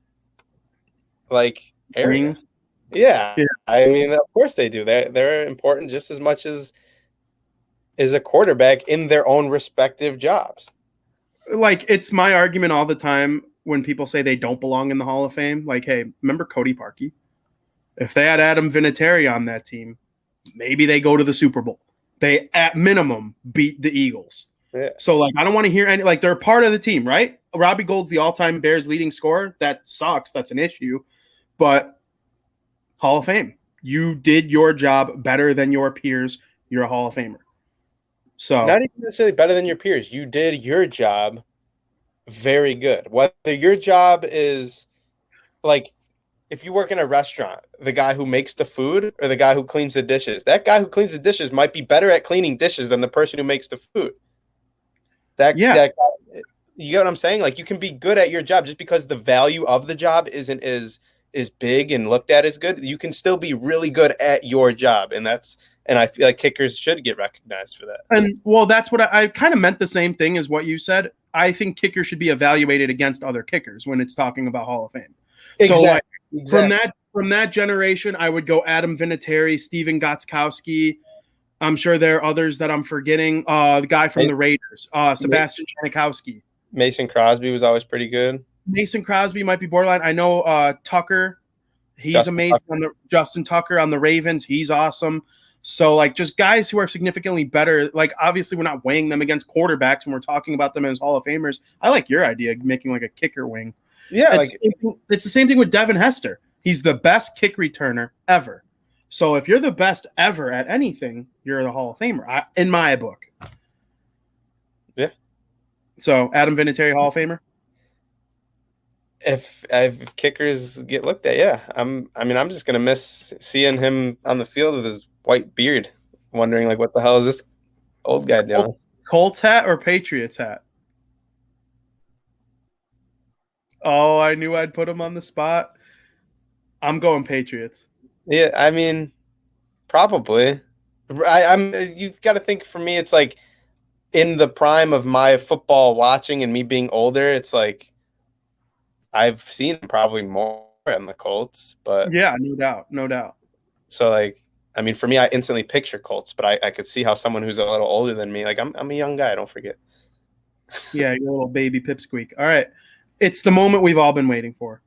Speaker 3: like area. Yeah. I mean, of course they do. They're important just as much as a quarterback in their own respective jobs.
Speaker 2: Like, it's my argument all the time when people say they don't belong in the Hall of Fame. Like, hey, remember Cody Parkey? If they had Adam Vinatieri on that team, maybe they go to the Super Bowl. They, at minimum, beat the Eagles.
Speaker 3: Yeah.
Speaker 2: So, like, I don't want to hear any – like, they're part of the team, right? Robbie Gould's the all-time Bears leading scorer. That sucks. That's an issue. But Hall of Fame. You did your job better than your peers. You're a Hall of Famer. So
Speaker 3: not even necessarily better than your peers. You did your job very good. Whether your job is like if you work in a restaurant, the guy who makes the food or the guy who cleans the dishes, that guy who cleans the dishes might be better at cleaning dishes than the person who makes the food. That guy, you get what I'm saying? Like, you can be good at your job just because the value of the job isn't as big and looked at as good. You can still be really good at your job, and I feel like kickers should get recognized for that.
Speaker 2: And well, that's what I kind of meant the same thing as what you said. I think kickers should be evaluated against other kickers when it's talking about Hall of Fame.
Speaker 3: Exactly.
Speaker 2: So from that generation, I would go Adam Vinatieri, Steven Gostkowski. I'm sure there are others that I'm forgetting. The guy from the Raiders, Sebastian Janikowski.
Speaker 3: Mason Crosby was always pretty good.
Speaker 2: Mason Crosby might be borderline. I know Tucker. He's amazing. Justin Tucker on the Ravens. He's awesome. So, like, just guys who are significantly better. Like, obviously, we're not weighing them against quarterbacks when we're talking about them as Hall of Famers. I like your idea of making, like, a kicker wing.
Speaker 3: Yeah.
Speaker 2: It's the same thing with Devin Hester. He's the best kick returner ever. So, if you're the best ever at anything, you're the Hall of Famer, in my book.
Speaker 3: Yeah.
Speaker 2: So, Adam Vinatieri, Hall of Famer?
Speaker 3: If kickers get looked at, yeah. I'm just going to miss seeing him on the field with his white beard, wondering like, what the hell is this old guy doing?
Speaker 2: Colts hat or Patriots hat? Oh, I knew I'd put him on the spot. I'm going Patriots.
Speaker 3: Yeah, I mean, probably. You've got to think, for me, it's like in the prime of my football watching and me being older, it's like I've seen probably more on the Colts, but
Speaker 2: yeah, no doubt.
Speaker 3: So like I mean, for me, I instantly picture Colts, but I could see how someone who's a little older than me, like I'm a young guy, don't forget.
Speaker 2: Yeah, you're a little baby pipsqueak. All right. It's the moment we've all been waiting for.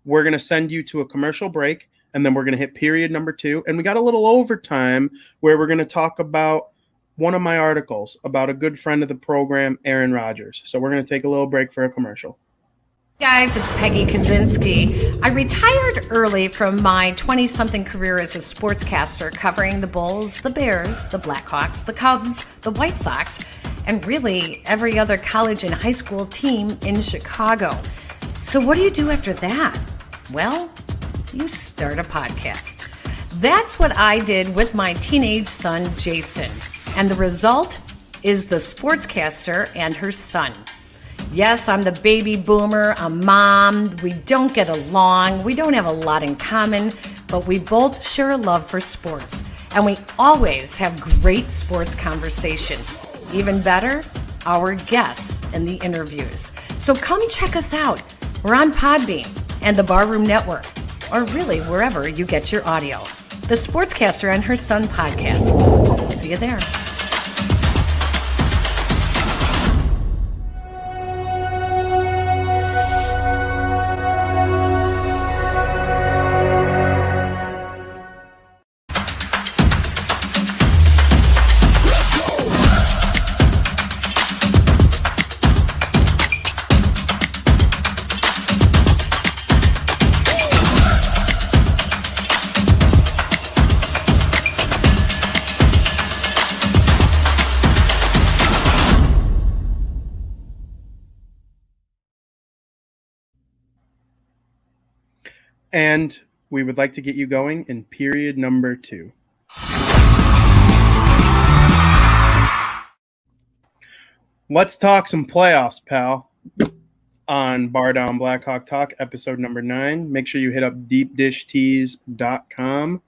Speaker 2: We're going to send you to a commercial break, and then we're going to hit period number 2. And we got a little overtime where we're going to talk about one of my articles about a good friend of the program, Aaron Rodgers. So we're going to take a little break for a commercial.
Speaker 4: Guys, it's Peggy Kaczynski. I retired early from my 20-something career as a sportscaster covering the Bulls, the Bears, the Blackhawks, the Cubs, the White Sox, and really every other college and high school team in Chicago. So what do you do after that? Well, you start a podcast. That's what I did with my teenage son, Jason. And the result is The Sportscaster and Her Son. Yes, I'm the baby boomer, a mom. We don't get along. We don't have a lot in common, but we both share a love for sports. And we always have great sports conversation. Even better, our guests in the interviews. So come check us out. We're on Podbean and the Barroom Network, or really wherever you get your audio. The Sportscaster and Her Son podcast. See you there.
Speaker 2: And we would like to get you going in period number 2. Let's talk some playoffs, pal, on BarDown Blackhawk Talk, episode number 9. Make sure you hit up deepdishtees.com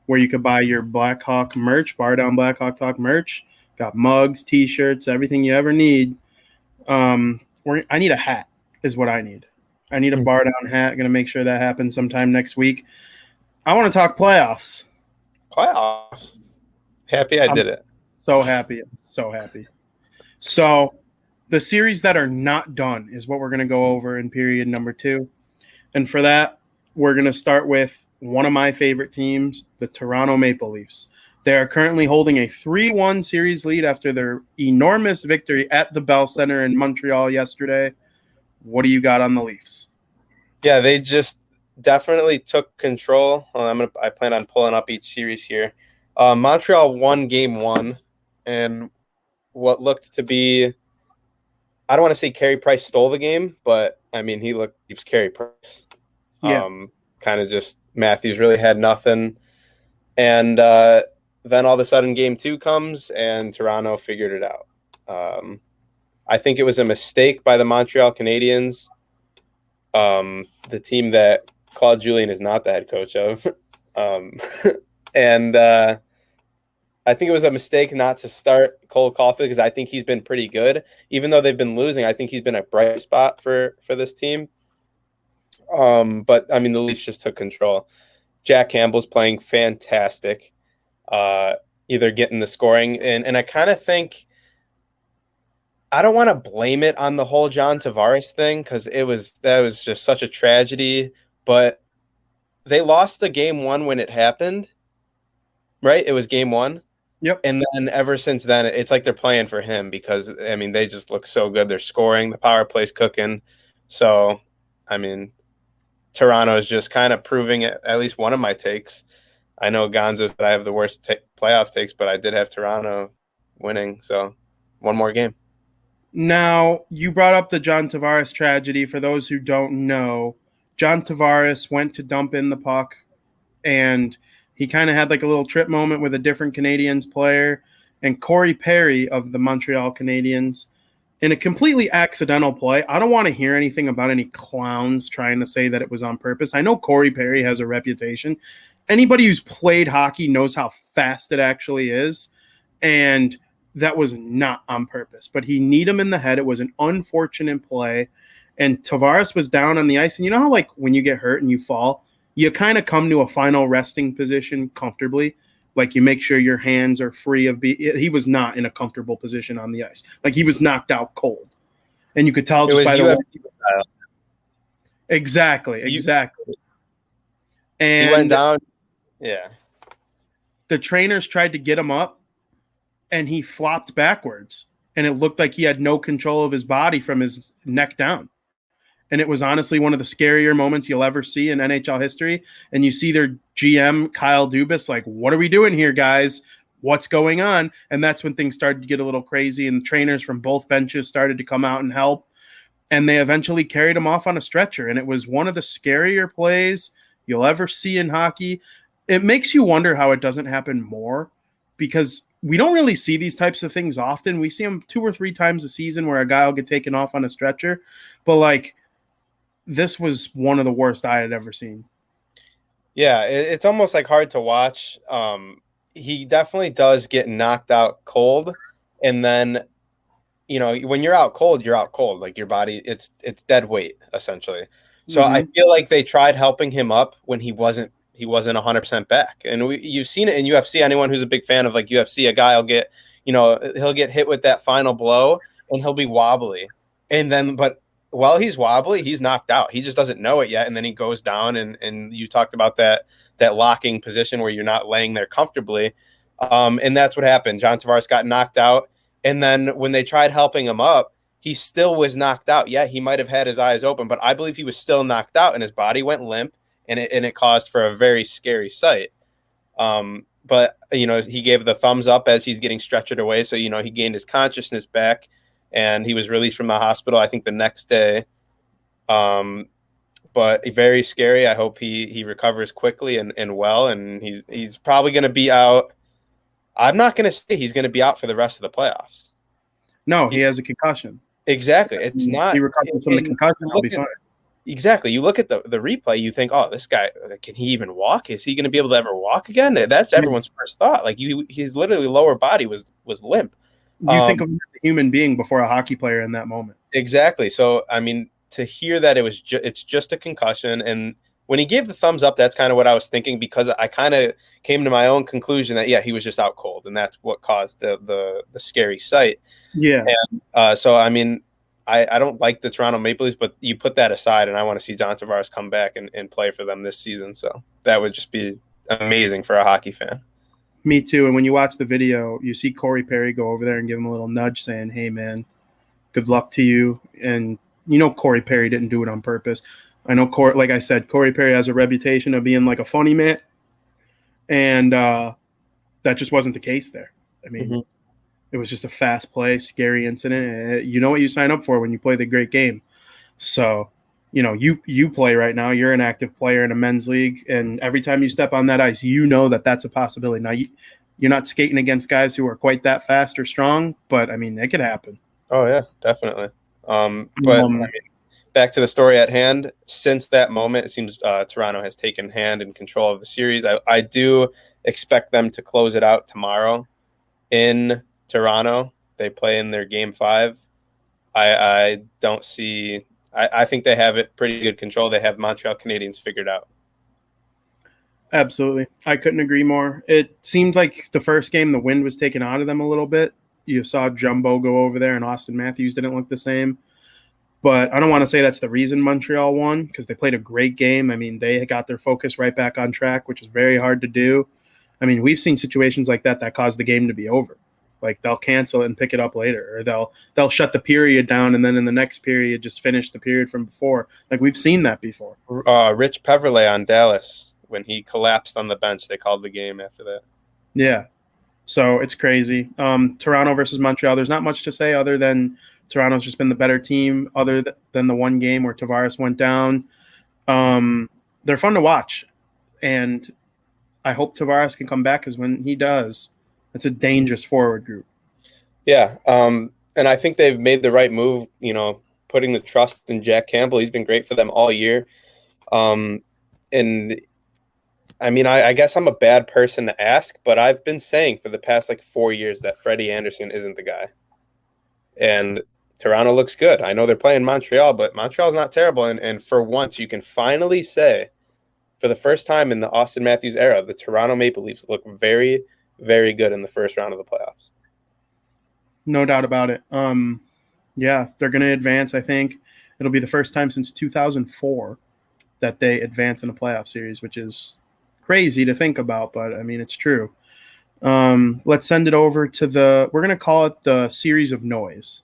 Speaker 2: where you could buy your Blackhawk merch, BarDown Blackhawk Talk merch. Got mugs, T-shirts, everything you ever need. I need a hat is what I need. I need a BarDown hat. Going to make sure that happens sometime next week. I want to talk playoffs.
Speaker 3: Playoffs. Happy I did it.
Speaker 2: So happy. So happy. So the series that are not done is what we're going to go over in period number 2. And for that, we're going to start with one of my favorite teams, the Toronto Maple Leafs. They are currently holding a 3-1 series lead after their enormous victory at the Bell Center in Montreal yesterday. What do you got on the Leafs?
Speaker 3: Yeah, they just definitely took control. I plan on pulling up each series here. Montreal won game 1, and what looked to be, I don't want to say Carey Price stole the game, but I mean he was Carey Price.
Speaker 2: Yeah.
Speaker 3: Kind of just Matthews really had nothing, and then all of a sudden game 2 comes and Toronto figured it out. I think it was a mistake by the Montreal Canadiens, the team that Claude Julien is not the head coach of. And I think it was a mistake not to start Cole Caulfield because I think he's been pretty good. Even though they've been losing, I think he's been a bright spot for this team. But, I mean, the Leafs just took control. Jack Campbell's playing fantastic, either getting the scoring. And I kind of think – I don't want to blame it on the whole John Tavares thing because that was just such a tragedy. But they lost the game 1 when it happened, right? It was game 1.
Speaker 2: Yep.
Speaker 3: And then ever since then, it's like they're playing for him because, I mean, they just look so good. They're scoring. The power play's cooking. So, I mean, Toronto is just kind of proving it, at least one of my takes. I know Gonzo said I have the worst playoff takes, but I did have Toronto winning. So, one more game.
Speaker 2: Now, you brought up the John Tavares tragedy. For those who don't know, John Tavares went to dump in the puck, and he kind of had like a little trip moment with a different Canadiens player. And Corey Perry of the Montreal Canadiens, in a completely accidental play, I don't want to hear anything about any clowns trying to say that it was on purpose. I know Corey Perry has a reputation. Anybody who's played hockey knows how fast it actually is. And that was not on purpose, but he kneed him in the head. It was an unfortunate play, and Tavares was down on the ice. And you know how, like, when you get hurt and you fall, you kind of come to a final resting position comfortably. Like, you make sure your hands are free of he was not in a comfortable position on the ice. Like, he was knocked out cold. And you could tell just by the way. Exactly. And
Speaker 3: he went down. Yeah.
Speaker 2: The trainers tried to get him up, and he flopped backwards. And it looked like he had no control of his body from his neck down. And it was honestly one of the scarier moments you'll ever see in NHL history. And you see their GM, Kyle Dubas, like, what are we doing here, guys? What's going on? And that's when things started to get a little crazy, and the trainers from both benches started to come out and help. And they eventually carried him off on a stretcher. And it was one of the scarier plays you'll ever see in hockey. It makes you wonder how it doesn't happen more, because we don't really see these types of things often. We see them 2 or 3 times a season where a guy will get taken off on a stretcher. But, like, this was one of the worst I had ever seen.
Speaker 3: Yeah, it's almost like hard to watch. He definitely does get knocked out cold. And then, you know, when you're out cold, you're out cold. Like, your body, it's dead weight, essentially. So I feel like they tried helping him up when he wasn't 100% back. And you've seen it in UFC. Anyone who's a big fan of, like, UFC, a guy will get, you know, he'll get hit with that final blow and he'll be wobbly. And then, but while he's wobbly, he's knocked out. He just doesn't know it yet. And then he goes down, and you talked about that locking position where you're not laying there comfortably. And that's what happened. John Tavares got knocked out. And then when they tried helping him up, he still was knocked out. Yeah, he might have had his eyes open, but I believe he was still knocked out, and his body went limp, and it caused for a very scary sight. But, you know, he gave the thumbs up as he's getting stretchered away. So, you know, he gained his consciousness back, and he was released from the hospital, I think, the next day. But very scary. I hope he recovers quickly and well, and he's probably going to be out. I'm not going to say he's going to be out for the rest of the playoffs.
Speaker 2: No, he has a concussion.
Speaker 3: Exactly. It's not.
Speaker 2: He recovers from the concussion. He'll be fine.
Speaker 3: Exactly. You look at the replay, you think, oh, this guy, can he even walk? Is he going to be able to ever walk again? That's everyone's first thought. Like, his literally lower body was limp.
Speaker 2: You think of him as a human being before a hockey player in that moment.
Speaker 3: Exactly. So, I mean, to hear that it's just a concussion, and when he gave the thumbs up, that's kind of what I was thinking, because I kind of came to my own conclusion that, yeah, he was just out cold, and that's what caused the scary sight.
Speaker 2: Yeah.
Speaker 3: And so, I mean, I don't like the Toronto Maple Leafs, but you put that aside, and I want to see John Tavares come back and play for them this season. So that would just be amazing for a hockey fan.
Speaker 2: Me too. And when you watch the video, you see Corey Perry go over there and give him a little nudge saying, hey, man, good luck to you. And you know Corey Perry didn't do it on purpose. I know, like I said, Corey Perry has a reputation of being like a funny man. And that just wasn't the case there. I mean, It was just a fast play, scary incident. You know what you sign up for when you play the great game. So, you know, you play right now. You're an active player in a men's league. And every time you step on that ice, you know that that's a possibility. Now, you're not skating against guys who are quite that fast or strong, but, I mean, it could happen.
Speaker 3: Oh, yeah, definitely. I mean, back to the story at hand. Since that moment, it seems Toronto has taken hand in control of the series. I do expect them to close it out tomorrow in Toronto. They play in their game 5. I don't see. I think they have it pretty good control. They have Montreal Canadiens figured out.
Speaker 2: Absolutely. I couldn't agree more. It seemed like the first game, the wind was taken out of them a little bit. You saw Jumbo go over there, and Austin Matthews didn't look the same. But I don't want to say that's the reason Montreal won, because they played a great game. I mean, they got their focus right back on track, which is very hard to do. I mean, we've seen situations like that cause the game to be over. Like, they'll cancel it and pick it up later, or they'll shut the period down, and then in the next period just finish the period from before. Like, we've seen that before.
Speaker 3: Rich Peverley on Dallas, when he collapsed on the bench, they called the game after that.
Speaker 2: Yeah. So it's crazy. Toronto versus Montreal, there's not much to say other than Toronto's just been the better team other than the one game where Tavares went down. They're fun to watch, and I hope Tavares can come back, because when he does, it's a dangerous forward group.
Speaker 3: Yeah, and I think they've made the right move, you know, putting the trust in Jack Campbell. He's been great for them all year. And, I mean, I guess I'm a bad person to ask, but I've been saying for the past, 4 years that Freddie Anderson isn't the guy. And Toronto looks good. I know they're playing Montreal, but Montreal's not terrible. And for once, you can finally say for the first time in the Austin Matthews era, the Toronto Maple Leafs look very, very good in the first round of the playoffs.
Speaker 2: No doubt about it. Yeah, they're going to advance. I think it'll be the first time since 2004 that they advance in a playoff series, which is crazy to think about, but I mean, it's true. Let's send it over to we're going to call it the series of noise,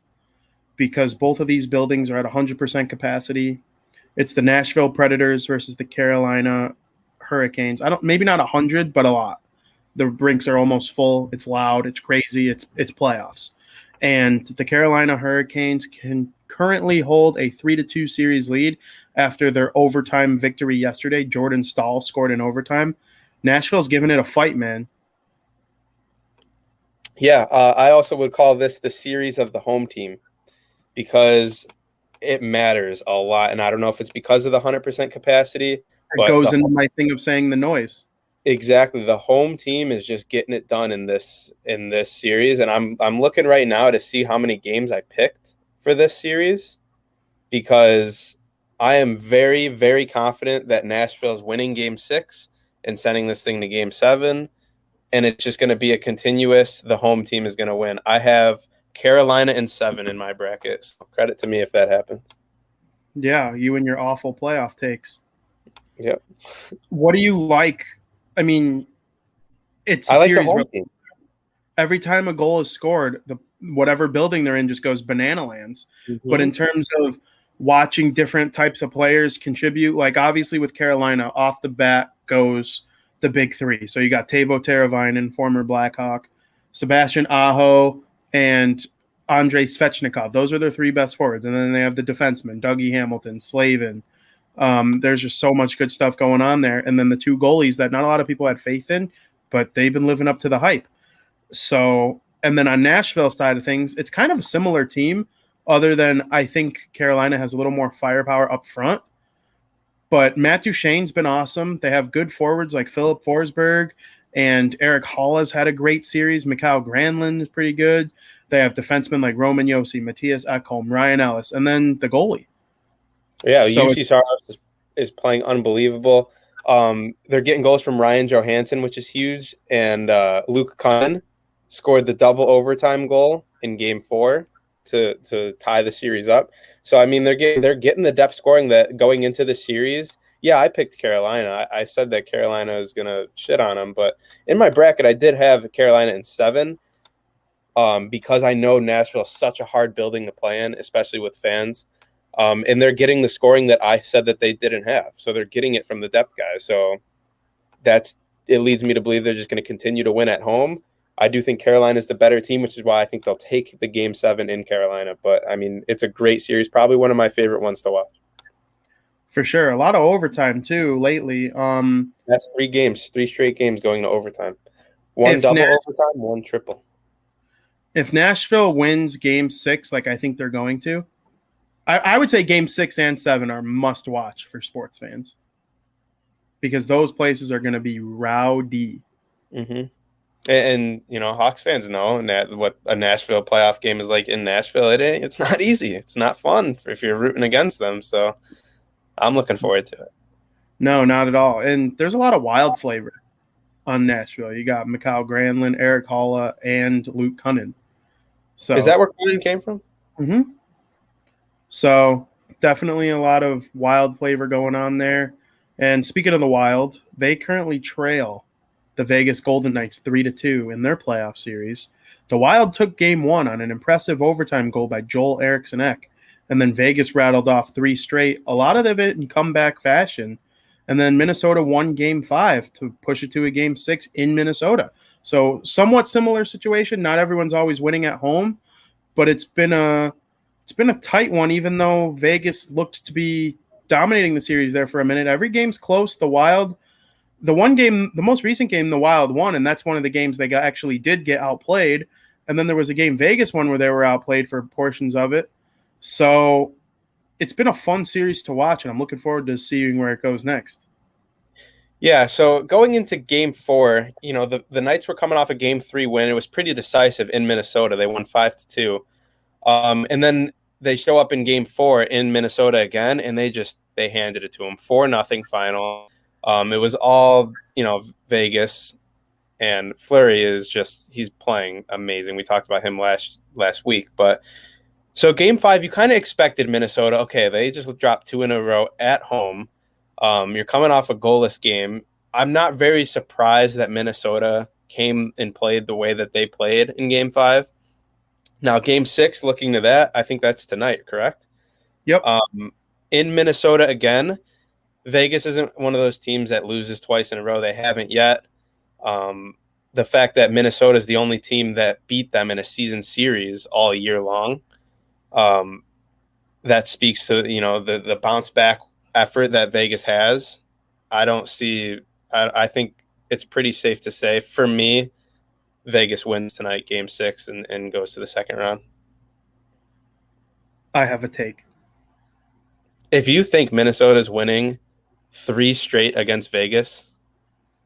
Speaker 2: because both of these buildings are at 100% capacity. It's the Nashville Predators versus the Carolina Hurricanes. Maybe not 100, but a lot. The rinks are almost full. It's loud. It's crazy. It's playoffs. And the Carolina Hurricanes can currently hold a 3-2 series lead after their overtime victory yesterday. Jordan Stahl scored in overtime. Nashville's giving it a fight, man.
Speaker 3: Yeah, I also would call this the series of the home team, because it matters a lot. And I don't know if it's because of the 100% capacity.
Speaker 2: It
Speaker 3: but
Speaker 2: goes into my thing of saying the noise.
Speaker 3: Exactly. The home team is just getting it done in this series. And I'm looking right now to see how many games I picked for this series, because I am very, very confident that Nashville is winning game 6 and sending this thing to game 7. And it's just going to be a continuous, the home team is going to win. I have Carolina in 7 in my bracket. So credit to me if that happens.
Speaker 2: Yeah, you and your awful playoff takes.
Speaker 3: Yep.
Speaker 2: What do you like? I mean, it's a
Speaker 3: I like
Speaker 2: series
Speaker 3: the home
Speaker 2: where
Speaker 3: team.
Speaker 2: every time a goal is scored, whatever building they're in just goes banana lands.
Speaker 3: Mm-hmm.
Speaker 2: But in terms of watching different types of players contribute, like obviously with Carolina, off the bat goes the big 3. So you got Teuvo Teravainen, former Blackhawk, Sebastian Aho, and Andrei Svechnikov. Those are their 3 best forwards. And then they have the defensemen, Dougie Hamilton, Slavin. There's just so much good stuff going on there. And then the 2 goalies that not a lot of people had faith in, but they've been living up to the hype. So, and then on Nashville's side of things, it's kind of a similar team, other than I think Carolina has a little more firepower up front. But Matt Duchene's been awesome. They have good forwards like Philip Forsberg, and Eric Hall has had a great series. Mikhail Granlund is pretty good. They have defensemen like Roman Josi, Matthias Ekholm, Ryan Ellis, and then the goalie.
Speaker 3: Yeah,
Speaker 2: So
Speaker 3: UC Saros is playing unbelievable. They're getting goals from Ryan Johansson, which is huge, and Luke Kunin scored the double overtime goal in Game 4 to tie the series up. So I mean, they're getting the depth scoring that going into the series. Yeah, I picked Carolina. I said that Carolina was gonna shit on them, but in my bracket, I did have Carolina in 7, because I know Nashville is such a hard building to play in, especially with fans. And they're getting the scoring that I said that they didn't have. So they're getting it from the depth guys. So it leads me to believe they're just going to continue to win at home. I do think Carolina is the better team, which is why I think they'll take the game 7 in Carolina. But I mean, it's a great series, probably one of my favorite ones to watch. For
Speaker 2: sure. A lot of overtime too lately.
Speaker 3: That's 3 straight games going to overtime. 1 double overtime, 1 triple.
Speaker 2: If Nashville wins game 6, like I think they're going to, I would say game 6 and 7 are must watch for sports fans, because those places are going to be rowdy.
Speaker 3: Mm-hmm. And Hawks fans know what a Nashville playoff game is like in Nashville. It's not easy. It's not fun if you're rooting against them. So I'm looking forward to it.
Speaker 2: No, not at all. And there's a lot of wild flavor on Nashville. You got Mikhail Granlund, Eric Halla, and Luke Kunin. So
Speaker 3: is that where Kunin came from?
Speaker 2: Mm-hmm. So definitely a lot of wild flavor going on there. And speaking of the Wild, they currently trail the Vegas Golden Knights 3-2 in their playoff series. The Wild took game 1 on an impressive overtime goal by Joel Eriksson-Ek, and then Vegas rattled off 3 straight, a lot of it in comeback fashion. And then Minnesota won game 5 to push it to a game 6 in Minnesota. So somewhat similar situation. Not everyone's always winning at home, but it's been a tight one, even though Vegas looked to be dominating the series there for a minute. Every game's close. The most recent game, the Wild won, and that's one of the games they actually did get outplayed. And then there was a game Vegas won where they were outplayed for portions of it. So it's been a fun series to watch, and I'm looking forward to seeing where it goes next.
Speaker 3: Yeah, so going into game 4, the Knights were coming off a game 3 win. It was pretty decisive in Minnesota. They won 5-2. And then they show up in game 4 in Minnesota again, and they handed it to them. 4-0 final. It was all, Vegas, and Fleury he's playing amazing. We talked about him last week, but so game 5, you kind of expected Minnesota. Okay, they just dropped 2 in a row at home. You're coming off a goalless game. I'm not very surprised that Minnesota came and played the way that they played in game 5. Now, game 6, looking to that, I think that's tonight, correct?
Speaker 2: Yep.
Speaker 3: In Minnesota again, Vegas isn't one of those teams that loses twice in a row. They haven't yet. The fact that Minnesota is the only team that beat them in a season series all year long, that speaks to the bounce back effort that Vegas has. I think it's pretty safe to say, for me, Vegas wins tonight, game 6, and goes to the second round.
Speaker 2: I have a take.
Speaker 3: If you think Minnesota's winning 3 straight against Vegas,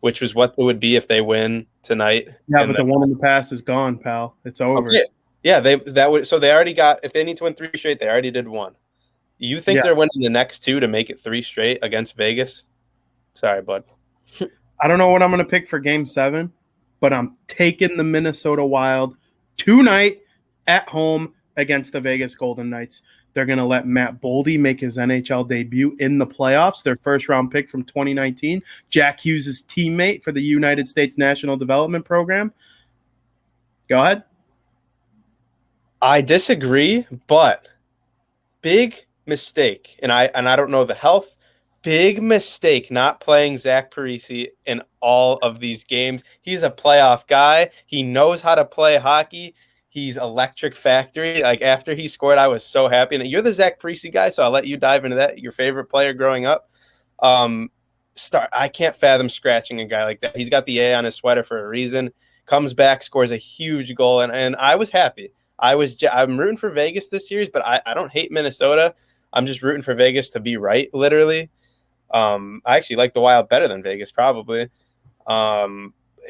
Speaker 3: which was what it would be if they win tonight.
Speaker 2: Yeah, but the one in the past is gone, pal. It's over.
Speaker 3: Okay. Yeah, they already got, if they need to win 3 straight, they already did 1. You think they're winning the next 2 to make it 3 straight against Vegas? Sorry, bud.
Speaker 2: I don't know what I'm going to pick for game 7, but I'm taking the Minnesota Wild tonight at home against the Vegas Golden Knights. They're going to let Matt Boldy make his NHL debut in the playoffs, their first-round pick from 2019, Jack Hughes' teammate for the United States National Development Program. Go ahead.
Speaker 3: I disagree, but big mistake, and I don't know the health. Big mistake not playing Zach Parise in all of these games. He's a playoff guy. He knows how to play hockey. He's electric factory. Like, after he scored, I was so happy. And you're the Zach Parise guy, so I'll let you dive into that. Your favorite player growing up. I can't fathom scratching a guy like that. He's got the A on his sweater for a reason. Comes back, scores a huge goal, and I was happy. I'm rooting for Vegas this series, but I don't hate Minnesota. I'm just rooting for Vegas to be right, literally. I actually like the Wild better than Vegas, probably.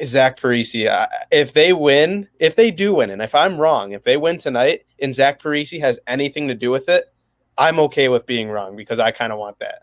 Speaker 3: Zach Parise, if they do win, and if I'm wrong, if they win tonight and Zach Parise has anything to do with it, I'm okay with being wrong, because I kind of want that.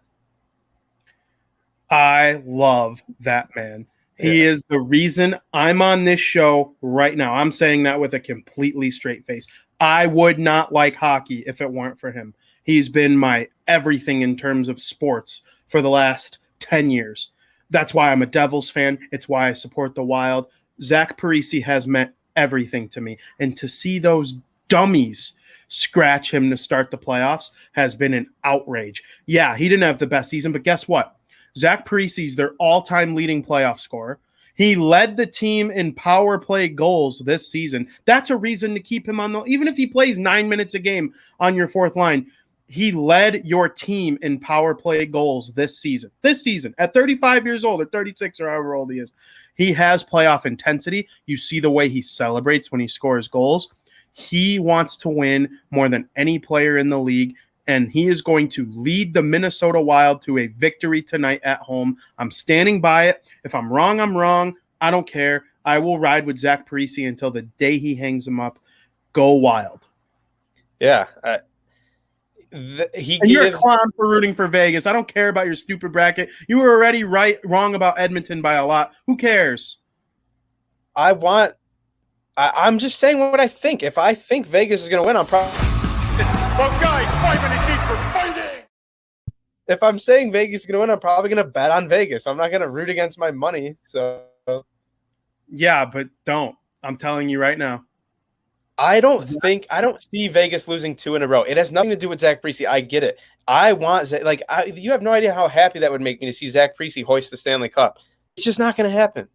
Speaker 2: I love that man. He is the reason I'm on this show right now. I'm saying that with a completely straight face. I would not like hockey if it weren't for him. He's been my everything in terms of sports for the last 10 years. That's why I'm a Devils fan. It's why I support the Wild. Zach Parise has meant everything to me. And to see those dummies scratch him to start the playoffs has been an outrage. Yeah, he didn't have the best season, but guess what? Zach Parise is their all-time leading playoff scorer. He led the team in power play goals this season. That's a reason to keep him on even if he plays 9 minutes a game on your fourth line. He led your team in power play goals this season. At 35 years old or 36 or however old he is. He has playoff intensity. You see the way he celebrates when he scores goals. He wants to win more than any player in the league, and he is going to lead the Minnesota Wild to a victory tonight at home. I'm standing by it. If I'm wrong, I'm wrong. I don't care. I will ride with Zach Parise until the day he hangs him up. Go Wild.
Speaker 3: Yeah,
Speaker 2: you're a clown for rooting for Vegas. I don't care about your stupid bracket. You were already wrong about Edmonton by a lot. Who cares?
Speaker 3: I'm just saying what I think. If I think Vegas is going to win, I'm probably.
Speaker 5: Well, guys, 5 minutes each for fighting.
Speaker 3: If I'm saying Vegas is going to win, I'm probably going to bet on Vegas. I'm not going to root against my money. So.
Speaker 2: Yeah, but don't. I'm telling you right now.
Speaker 3: I don't see Vegas losing 2 in a row. It has nothing to do with Zach Parise. I get it. You have no idea how happy that would make me to see Zach Parise hoist the Stanley Cup. It's just not going to happen.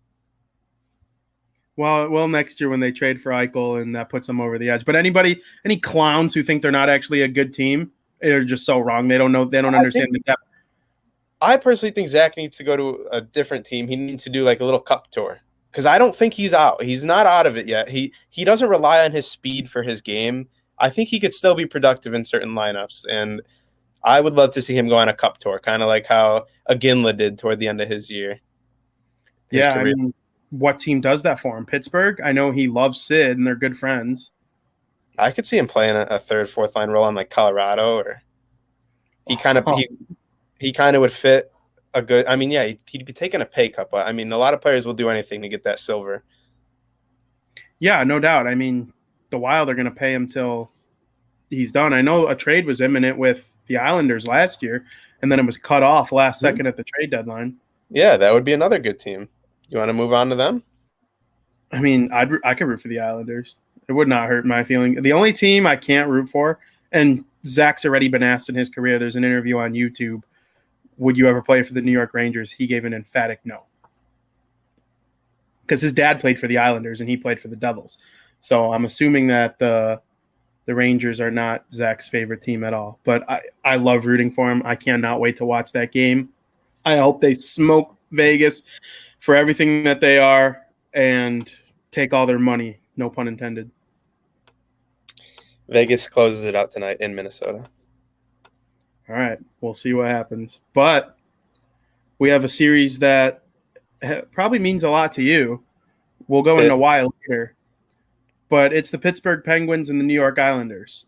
Speaker 2: Well, next year when they trade for Eichel, and that puts them over the edge. But any clowns who think they're not actually a good team, they're just so wrong. They don't know. They don't understand the depth.
Speaker 3: I personally think Zach needs to go to a different team. He needs to do like a little cup tour. Because I don't think he's out. He's not out of it yet. He doesn't rely on his speed for his game. I think he could still be productive in certain lineups. And I would love to see him go on a cup tour, kind of like how Iginla did toward the end of his year.
Speaker 2: I mean, what team does that for him? Pittsburgh? I know he loves Sid, and they're good friends.
Speaker 3: I could see him playing a third, fourth line role on like Colorado, or he kind of would fit a good. I mean, yeah, he'd be taking a pay cut, but I mean, a lot of players will do anything to get that silver.
Speaker 2: Yeah, no doubt. I mean, the Wild are going to pay him till he's done. I know a trade was imminent with the Islanders last year, and then it was cut off last second at the trade deadline.
Speaker 3: Yeah, that would be another good team. You want to move on to them?
Speaker 2: I mean, I could root for the Islanders. It would not hurt my feeling. The only team I can't root for, and Zach's already been asked in his career, there's an interview on YouTube, would you ever play for the New York Rangers? He gave an emphatic no. Because his dad played for the Islanders and he played for the Devils. So I'm assuming that the Rangers are not Zach's favorite team at all. But I love rooting for him. I cannot wait to watch that game. I hope they smoke Vegas for everything that they are and take all their money, no pun intended.
Speaker 3: Vegas closes it out tonight in Minnesota.
Speaker 2: All right, we'll see what happens. But we have a series that probably means a lot to you. We'll go into why later. But it's the Pittsburgh Penguins and the New York Islanders.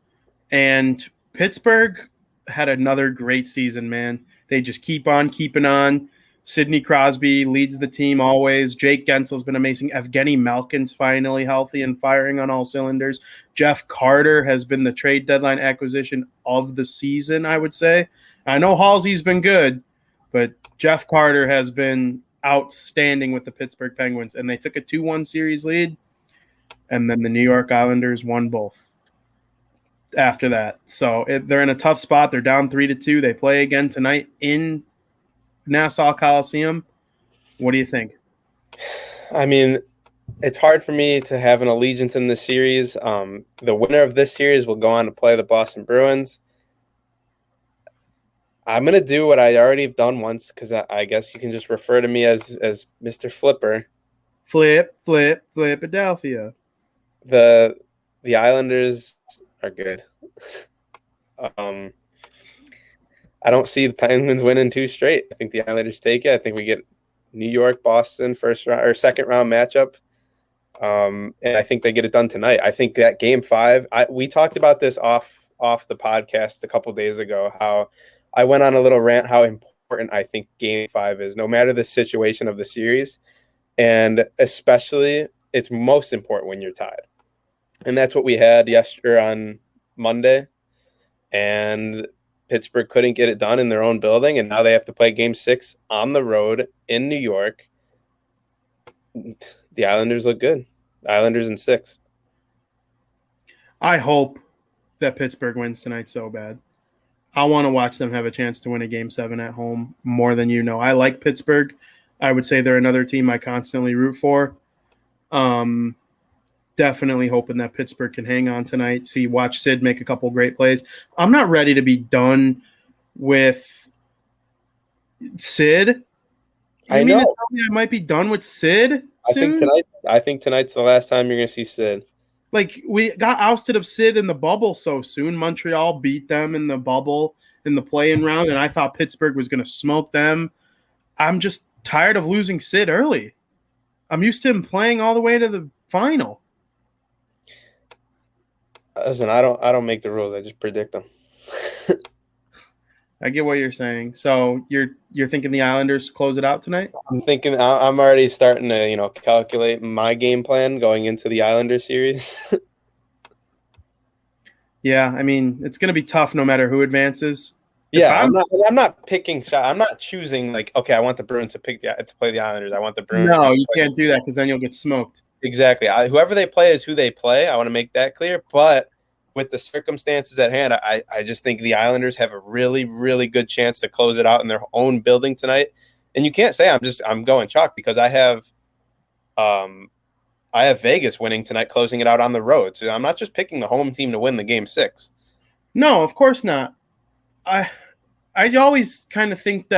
Speaker 2: And Pittsburgh had another great season, man. They just keep on keeping on. Sidney Crosby leads the team always. Jake Gensel's been amazing. Evgeny Malkin's finally healthy and firing on all cylinders. Jeff Carter has been the trade deadline acquisition of the season, I would say. I know Halsey's been good, but Jeff Carter has been outstanding with the Pittsburgh Penguins. And they took a 2-1 series lead, and then the New York Islanders won both after that. So they're in a tough spot. They're down 3-2. They play again tonight in Nassau Coliseum. What do you think?
Speaker 3: I mean, it's hard for me to have an allegiance in this series. The winner of this series will go on to play the Boston Bruins. I'm going to do what I already have done once, because I guess you can just refer to me as Mr. Flipper.
Speaker 2: Flip, Philadelphia.
Speaker 3: The Islanders are good. I don't see the Penguins winning 2 straight. I think the Islanders take it. I think we get New York, Boston first round or second round matchup. And I think they get it done tonight. I think that game 5, we talked about this off the podcast a couple days ago, how I went on a little rant how important I think game 5 is, no matter the situation of the series. And especially it's most important when you're tied. And that's what we had yesterday on Monday. And Pittsburgh couldn't get it done in their own building, and now they have to play game 6 on the road in New York. The Islanders look good. Islanders in 6.
Speaker 2: I hope that Pittsburgh wins tonight so bad. I want to watch them have a chance to win a game 7 at home more than you know. I like Pittsburgh. I would say they're another team I constantly root for. Definitely hoping that Pittsburgh can hang on tonight. Watch Sid make a couple great plays. I'm not ready to be done with Sid. I might be done with Sid soon?
Speaker 3: I think tonight's the last time you're going to see Sid.
Speaker 2: Like, we got ousted of Sid in the bubble so soon. Montreal beat them in the bubble in the play-in round, and I thought Pittsburgh was going to smoke them. I'm just tired of losing Sid early. I'm used to him playing all the way to the final.
Speaker 3: Listen, I don't make the rules. I just predict them.
Speaker 2: I get what you're saying. So you're thinking the Islanders close it out tonight?
Speaker 3: I'm thinking I'm already starting to, calculate my game plan going into the Islanders series.
Speaker 2: Yeah, I mean, it's going to be tough no matter who advances.
Speaker 3: Yeah, I'm not picking shot. I'm not choosing okay, I want the Bruins to play the Islanders. I want the Bruins.
Speaker 2: No, you can't do that because then you'll get smoked.
Speaker 3: Exactly. Whoever they play is who they play. I want to make that clear. But with the circumstances at hand, I just think the Islanders have a really, really good chance to close it out in their own building tonight. And you can't say I'm going chalk, because I have Vegas winning tonight, closing it out on the road. So I'm not just picking the home team to win the game 6.
Speaker 2: No, of course not. I always kind of think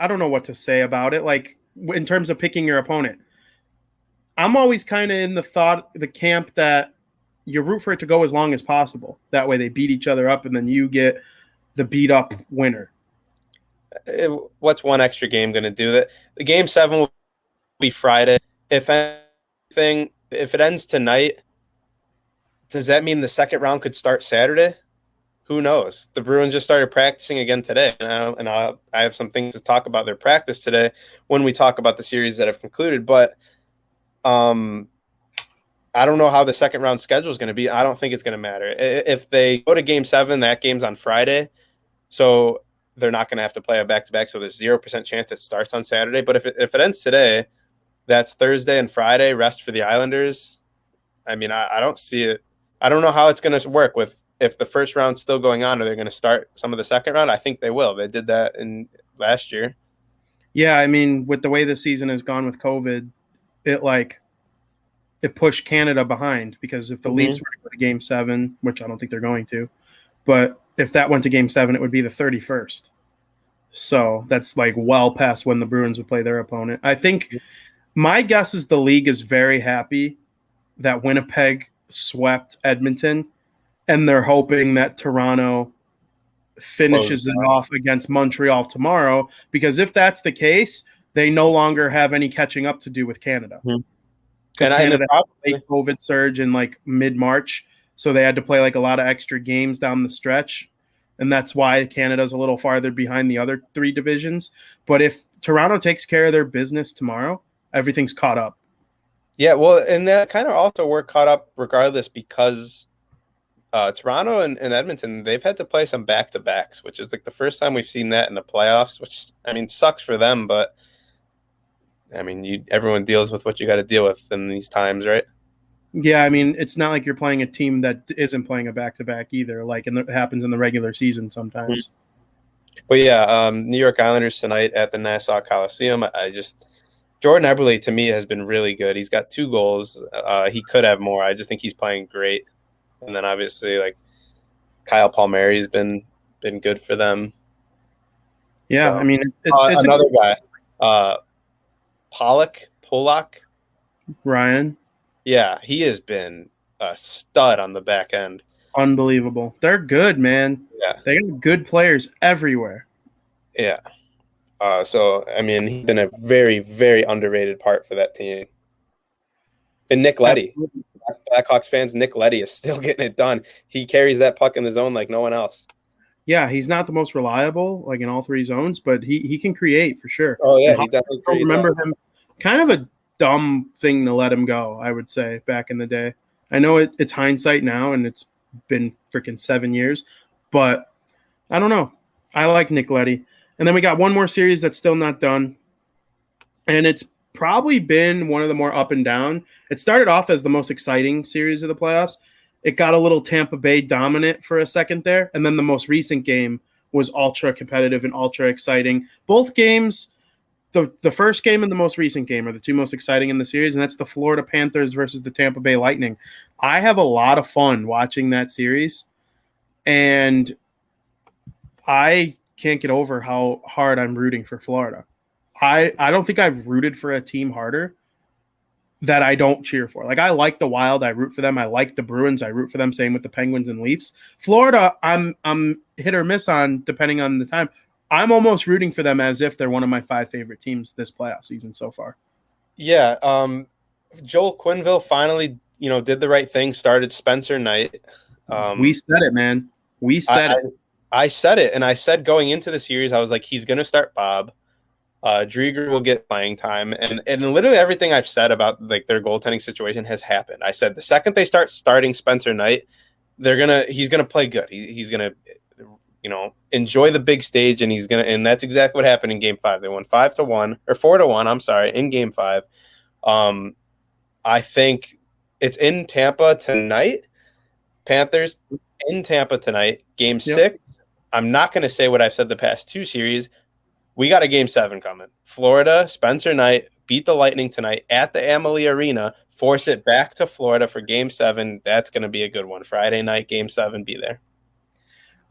Speaker 2: I don't know what to say about it. Like, in terms of picking your opponent, I'm always kind of in the camp that you root for it to go as long as possible. That way they beat each other up, and then you get the beat up winner.
Speaker 3: What's one extra game going to do that? The game 7 will be Friday. If anything, if it ends tonight, does that mean the second round could start Saturday? who knows? The Bruins just started practicing again today, and I have some things to talk about their practice today when we talk about the series that have concluded. But I don't know how the second round schedule is going to be. I don't think it's going to matter. If they go to Game 7, that game's on Friday, so they're not going to have to play a back-to-back, so there's 0% chance it starts on Saturday. But if it ends today, that's Thursday and Friday, rest for the Islanders. I mean, I don't see it. I don't know how it's going to work with if the first round's still going on, or they're going to start some of the second round. I think they will. They did that in last year.
Speaker 2: Yeah, I mean, with the way the season has gone with COVID, it pushed Canada behind, because if the Leafs were to go to Game 7, which I don't think they're going to, but if that went to Game 7, it would be the 31st. So that's like well past when the Bruins would play their opponent. I think my guess is the league is very happy that Winnipeg swept Edmonton, and they're hoping that Toronto finishes it off against Montreal tomorrow, because if that's the case, they no longer have any catching up to do with Canada. Because Canada had a COVID surge in like mid-March, so they had to play like a lot of extra games down the stretch, and that's why Canada's a little farther behind the other 3 divisions. But if Toronto takes care of their business tomorrow, everything's caught up.
Speaker 3: Yeah, well, and that kind of also we're caught up regardless, because Toronto and Edmonton, they've had to play some back-to-backs, which is like the first time we've seen that in the playoffs, which, I mean, sucks for them, but I mean, everyone deals with what you got to deal with in these times, right?
Speaker 2: Yeah, I mean, it's not like you're playing a team that isn't playing a back-to-back either, like it happens in the regular season sometimes.
Speaker 3: But yeah, New York Islanders tonight at the Nassau Coliseum. Jordan Eberle, to me, has been really good. He's got 2 goals. He could have more. I just think he's playing great. And then obviously, like, Kyle Palmieri's been good for them.
Speaker 2: Yeah,
Speaker 3: so,
Speaker 2: I mean,
Speaker 3: it's another guy, Pollock,
Speaker 2: Ryan.
Speaker 3: Yeah, he has been a stud on the back end.
Speaker 2: Unbelievable. They're good, man.
Speaker 3: Yeah,
Speaker 2: they got good players everywhere.
Speaker 3: Yeah. So I mean, he's been a very, very underrated part for that team. And Nick Leddy, Blackhawks fans, Nick Leddy is still getting it done. He carries that puck in the zone like no one else.
Speaker 2: Yeah, he's not the most reliable, like in all 3 zones, but he can create for sure.
Speaker 3: Oh yeah, he definitely creates.
Speaker 2: I remember him. Kind of a dumb thing to let him go, I would say, back in the day. I know it's hindsight now, and it's been freaking 7 years, but I don't know. I like Nick Leddy. And then we got one more series that's still not done, and it's probably been one of the more up and down. It started off as the most exciting series of the playoffs. It got a little Tampa Bay dominant for a second there, and then the most recent game was ultra competitive and ultra exciting. Both games, the first game and the most recent game, are the 2 most exciting in the series, and that's the Florida Panthers versus the Tampa Bay Lightning. I have a lot of fun watching that series, and I can't get over how hard I'm rooting for Florida. I don't think I've rooted for a team harder that I don't cheer for. Like, I like the Wild, I root for them. I like the Bruins, I root for them. Same with the Penguins and Leafs. Florida, I'm hit or miss on depending on the time. I'm almost rooting for them as if they're one of my 5 favorite teams this playoff season so far.
Speaker 3: Yeah, Joel Quenneville finally, did the right thing. Started Spencer Knight.
Speaker 2: We said it, man. We said it.
Speaker 3: I said it, and I said going into the series, I was like, he's going to start Bob. Drieger will get playing time, and literally everything I've said about like their goaltending situation has happened. I said the second they start starting Spencer Knight, he's gonna play good. He's gonna enjoy the big stage, and that's exactly what happened in Game 5. They won 5-1 or 4-1. I'm sorry, in Game 5. I think it's in Tampa tonight. Panthers in Tampa tonight. Game 6. I'm not going to say what I've said the past 2 series. We got a Game 7 coming. Florida, Spencer Knight, beat the Lightning tonight at the Amalie Arena. Force it back to Florida for Game 7. That's going to be a good one. Friday night, Game 7, be there.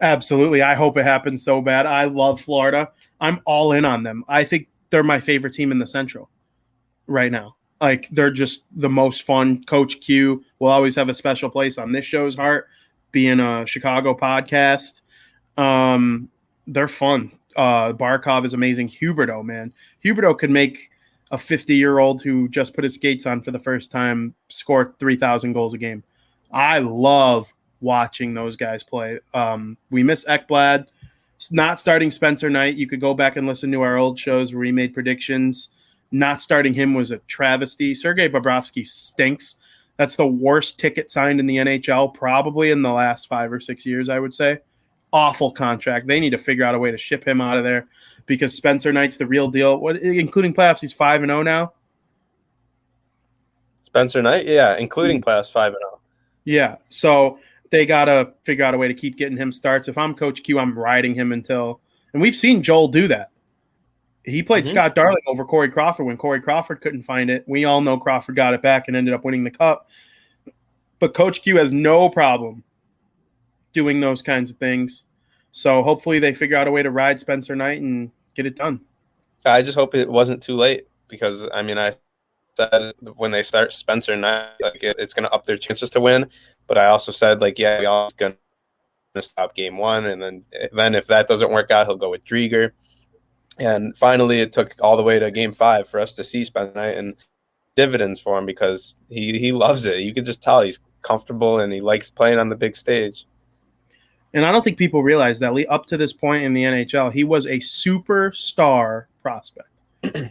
Speaker 2: Absolutely. I hope it happens so bad. I love Florida. I'm all in on them. I think they're my favorite team in the Central right now. Like, they're just the most fun. Coach Q will always have a special place on this show's heart, being a Chicago podcast. They're fun. Barkov is amazing. Huberdeau, man. Huberdeau could make a 50-year-old who just put his skates on for the first time score 3,000 goals a game. I love watching those guys play. We miss Ekblad. Not starting Spencer Knight. You could go back and listen to our old shows where we made predictions. Not starting him was a travesty. Sergei Bobrovsky stinks. That's the worst ticket signed in the NHL probably in the last 5 or 6 years, I would say. Awful contract. They need to figure out a way to ship him out of there because Spencer Knight's the real deal. Including playoffs, he's 5-0 now.
Speaker 3: Spencer Knight, yeah, including playoffs 5-0.
Speaker 2: Yeah, so they got to figure out a way to keep getting him starts. If I'm Coach Q, I'm riding him until – and we've seen Joel do that. He played Scott Darling over Corey Crawford when Corey Crawford couldn't find it. We all know Crawford got it back and ended up winning the cup. But Coach Q has no problem doing those kinds of things. So hopefully they figure out a way to ride Spencer Knight and get it done.
Speaker 3: I just hope it wasn't too late because, I mean, I said when they start Spencer Knight, like it's going to up their chances to win. But I also said, like, yeah, we all going to stop game one. And then if that doesn't work out, he'll go with Drieger. And finally, it took all the way to game 5 for us to see Spencer Knight and dividends for him because he loves it. You can just tell he's comfortable and he likes playing on the big stage.
Speaker 2: And I don't think people realize that up to this point in the NHL, he was a superstar prospect.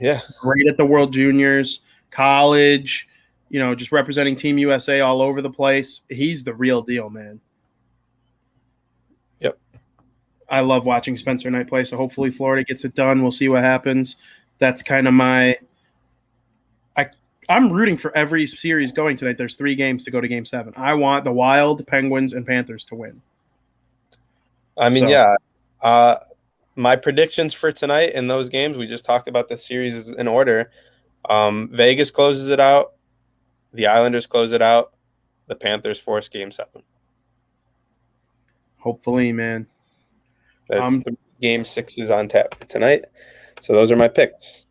Speaker 3: Yeah.
Speaker 2: Great at the World Juniors, college, just representing Team USA all over the place. He's the real deal, man.
Speaker 3: Yep.
Speaker 2: I love watching Spencer Knight play, so hopefully Florida gets it done. We'll see what happens. That's kind of I'm rooting for every series going tonight. There's 3 games to go to Game 7. I want the Wild, Penguins, and Panthers to win.
Speaker 3: I mean, my predictions for tonight in those games, we just talked about the series in order. Vegas closes it out. The Islanders close it out. The Panthers force Game 7.
Speaker 2: Hopefully, man.
Speaker 3: Game 6 is on tap tonight. So those are my picks.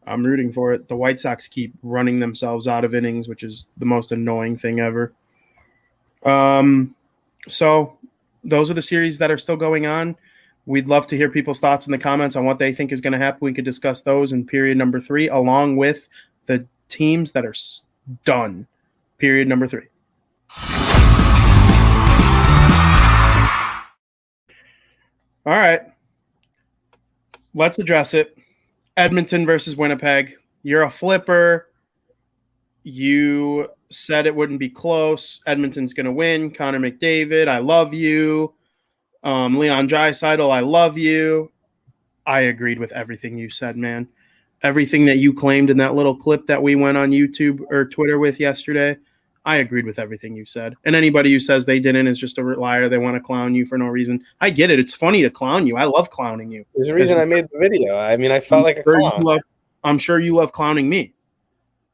Speaker 2: I'm rooting for it. The White Sox keep running themselves out of innings, which is the most annoying thing ever. So those are the series that are still going on. We'd love to hear people's thoughts in the comments on what they think is going to happen. We could discuss those in period number 3, along with the teams that are done. Period number 3. All right. Let's address it. Edmonton versus Winnipeg. You're a flipper. You said it wouldn't be close. Edmonton's going to win. Connor McDavid, I love you. Leon Draisaitl, I love you. I agreed with everything you said, man. Everything that you claimed in that little clip that we went on YouTube or Twitter with yesterday, I agreed with everything you said. And anybody who says they didn't is just a liar. They want to clown you for no reason. I get it. It's funny to clown you. I love clowning you.
Speaker 3: There's a reason I made the video. I mean, I felt like a clown.
Speaker 2: I'm sure you love clowning me.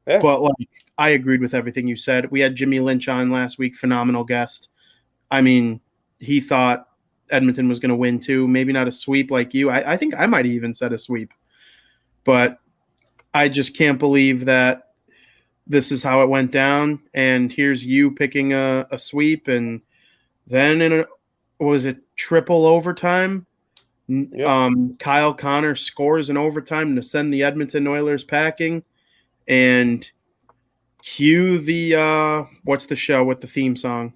Speaker 3: Yeah.
Speaker 2: But I agreed with everything you said. We had Jimmy Lynch on last week, phenomenal guest. I mean, he thought Edmonton was going to win too. Maybe not a sweep like you. I think I might have even said a sweep. But I just can't believe that this is how it went down. And here's you picking a sweep. And then was it triple overtime? Yep. Kyle Connor scores in overtime to send the Edmonton Oilers packing. And cue the what's the show with the theme song?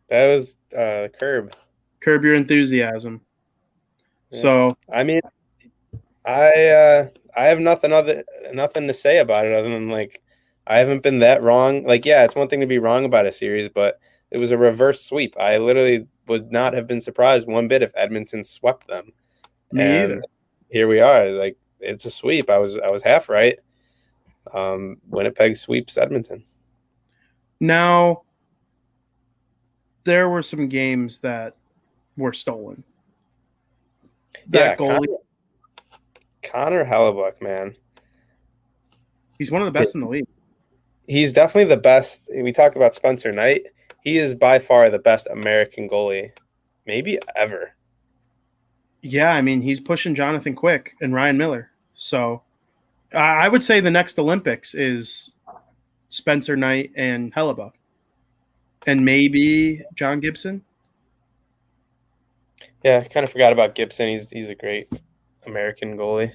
Speaker 3: That was Curb
Speaker 2: Your Enthusiasm. Yeah. So
Speaker 3: I mean, I have nothing to say about it other than I haven't been that wrong. It's one thing to be wrong about a series, but it was a reverse sweep. I literally would not have been surprised one bit if Edmonton swept them.
Speaker 2: Me either.
Speaker 3: Here we are. It's a sweep. I was half right. Winnipeg sweeps Edmonton.
Speaker 2: Now, there were some games that were stolen. Goalie,
Speaker 3: Connor Hellebuck, man.
Speaker 2: He's one of the best in the league.
Speaker 3: He's definitely the best. We talk about Spencer Knight. He is by far the best American goalie, maybe ever.
Speaker 2: Yeah, I mean, he's pushing Jonathan Quick and Ryan Miller. So I would say the next Olympics is Spencer Knight and Hellebuck. And maybe John Gibson.
Speaker 3: Yeah, I kind of forgot about Gibson. He's a great American goalie.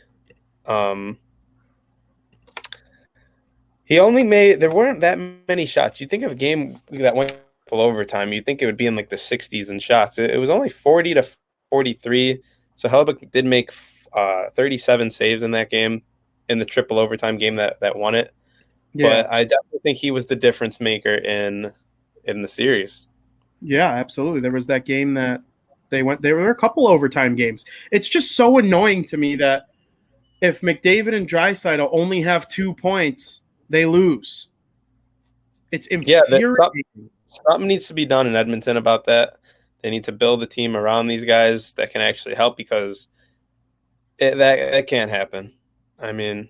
Speaker 3: He only made – there weren't that many shots. You think of a game that went triple overtime. You'd think it would be in like the 60s in shots. It was only 40-43. So Hellebuck did make 37 saves in that game, in the triple overtime game that won it.
Speaker 2: Yeah.
Speaker 3: But I definitely think he was the difference maker in the series.
Speaker 2: Yeah, absolutely. There was that game that there were a couple overtime games. It's just so annoying to me that if McDavid and Draisaitl only have 2 points, they lose. It's infuriating.
Speaker 3: Something needs to be done in Edmonton about that. They need to build a team around these guys that can actually help, because that can't happen. I mean,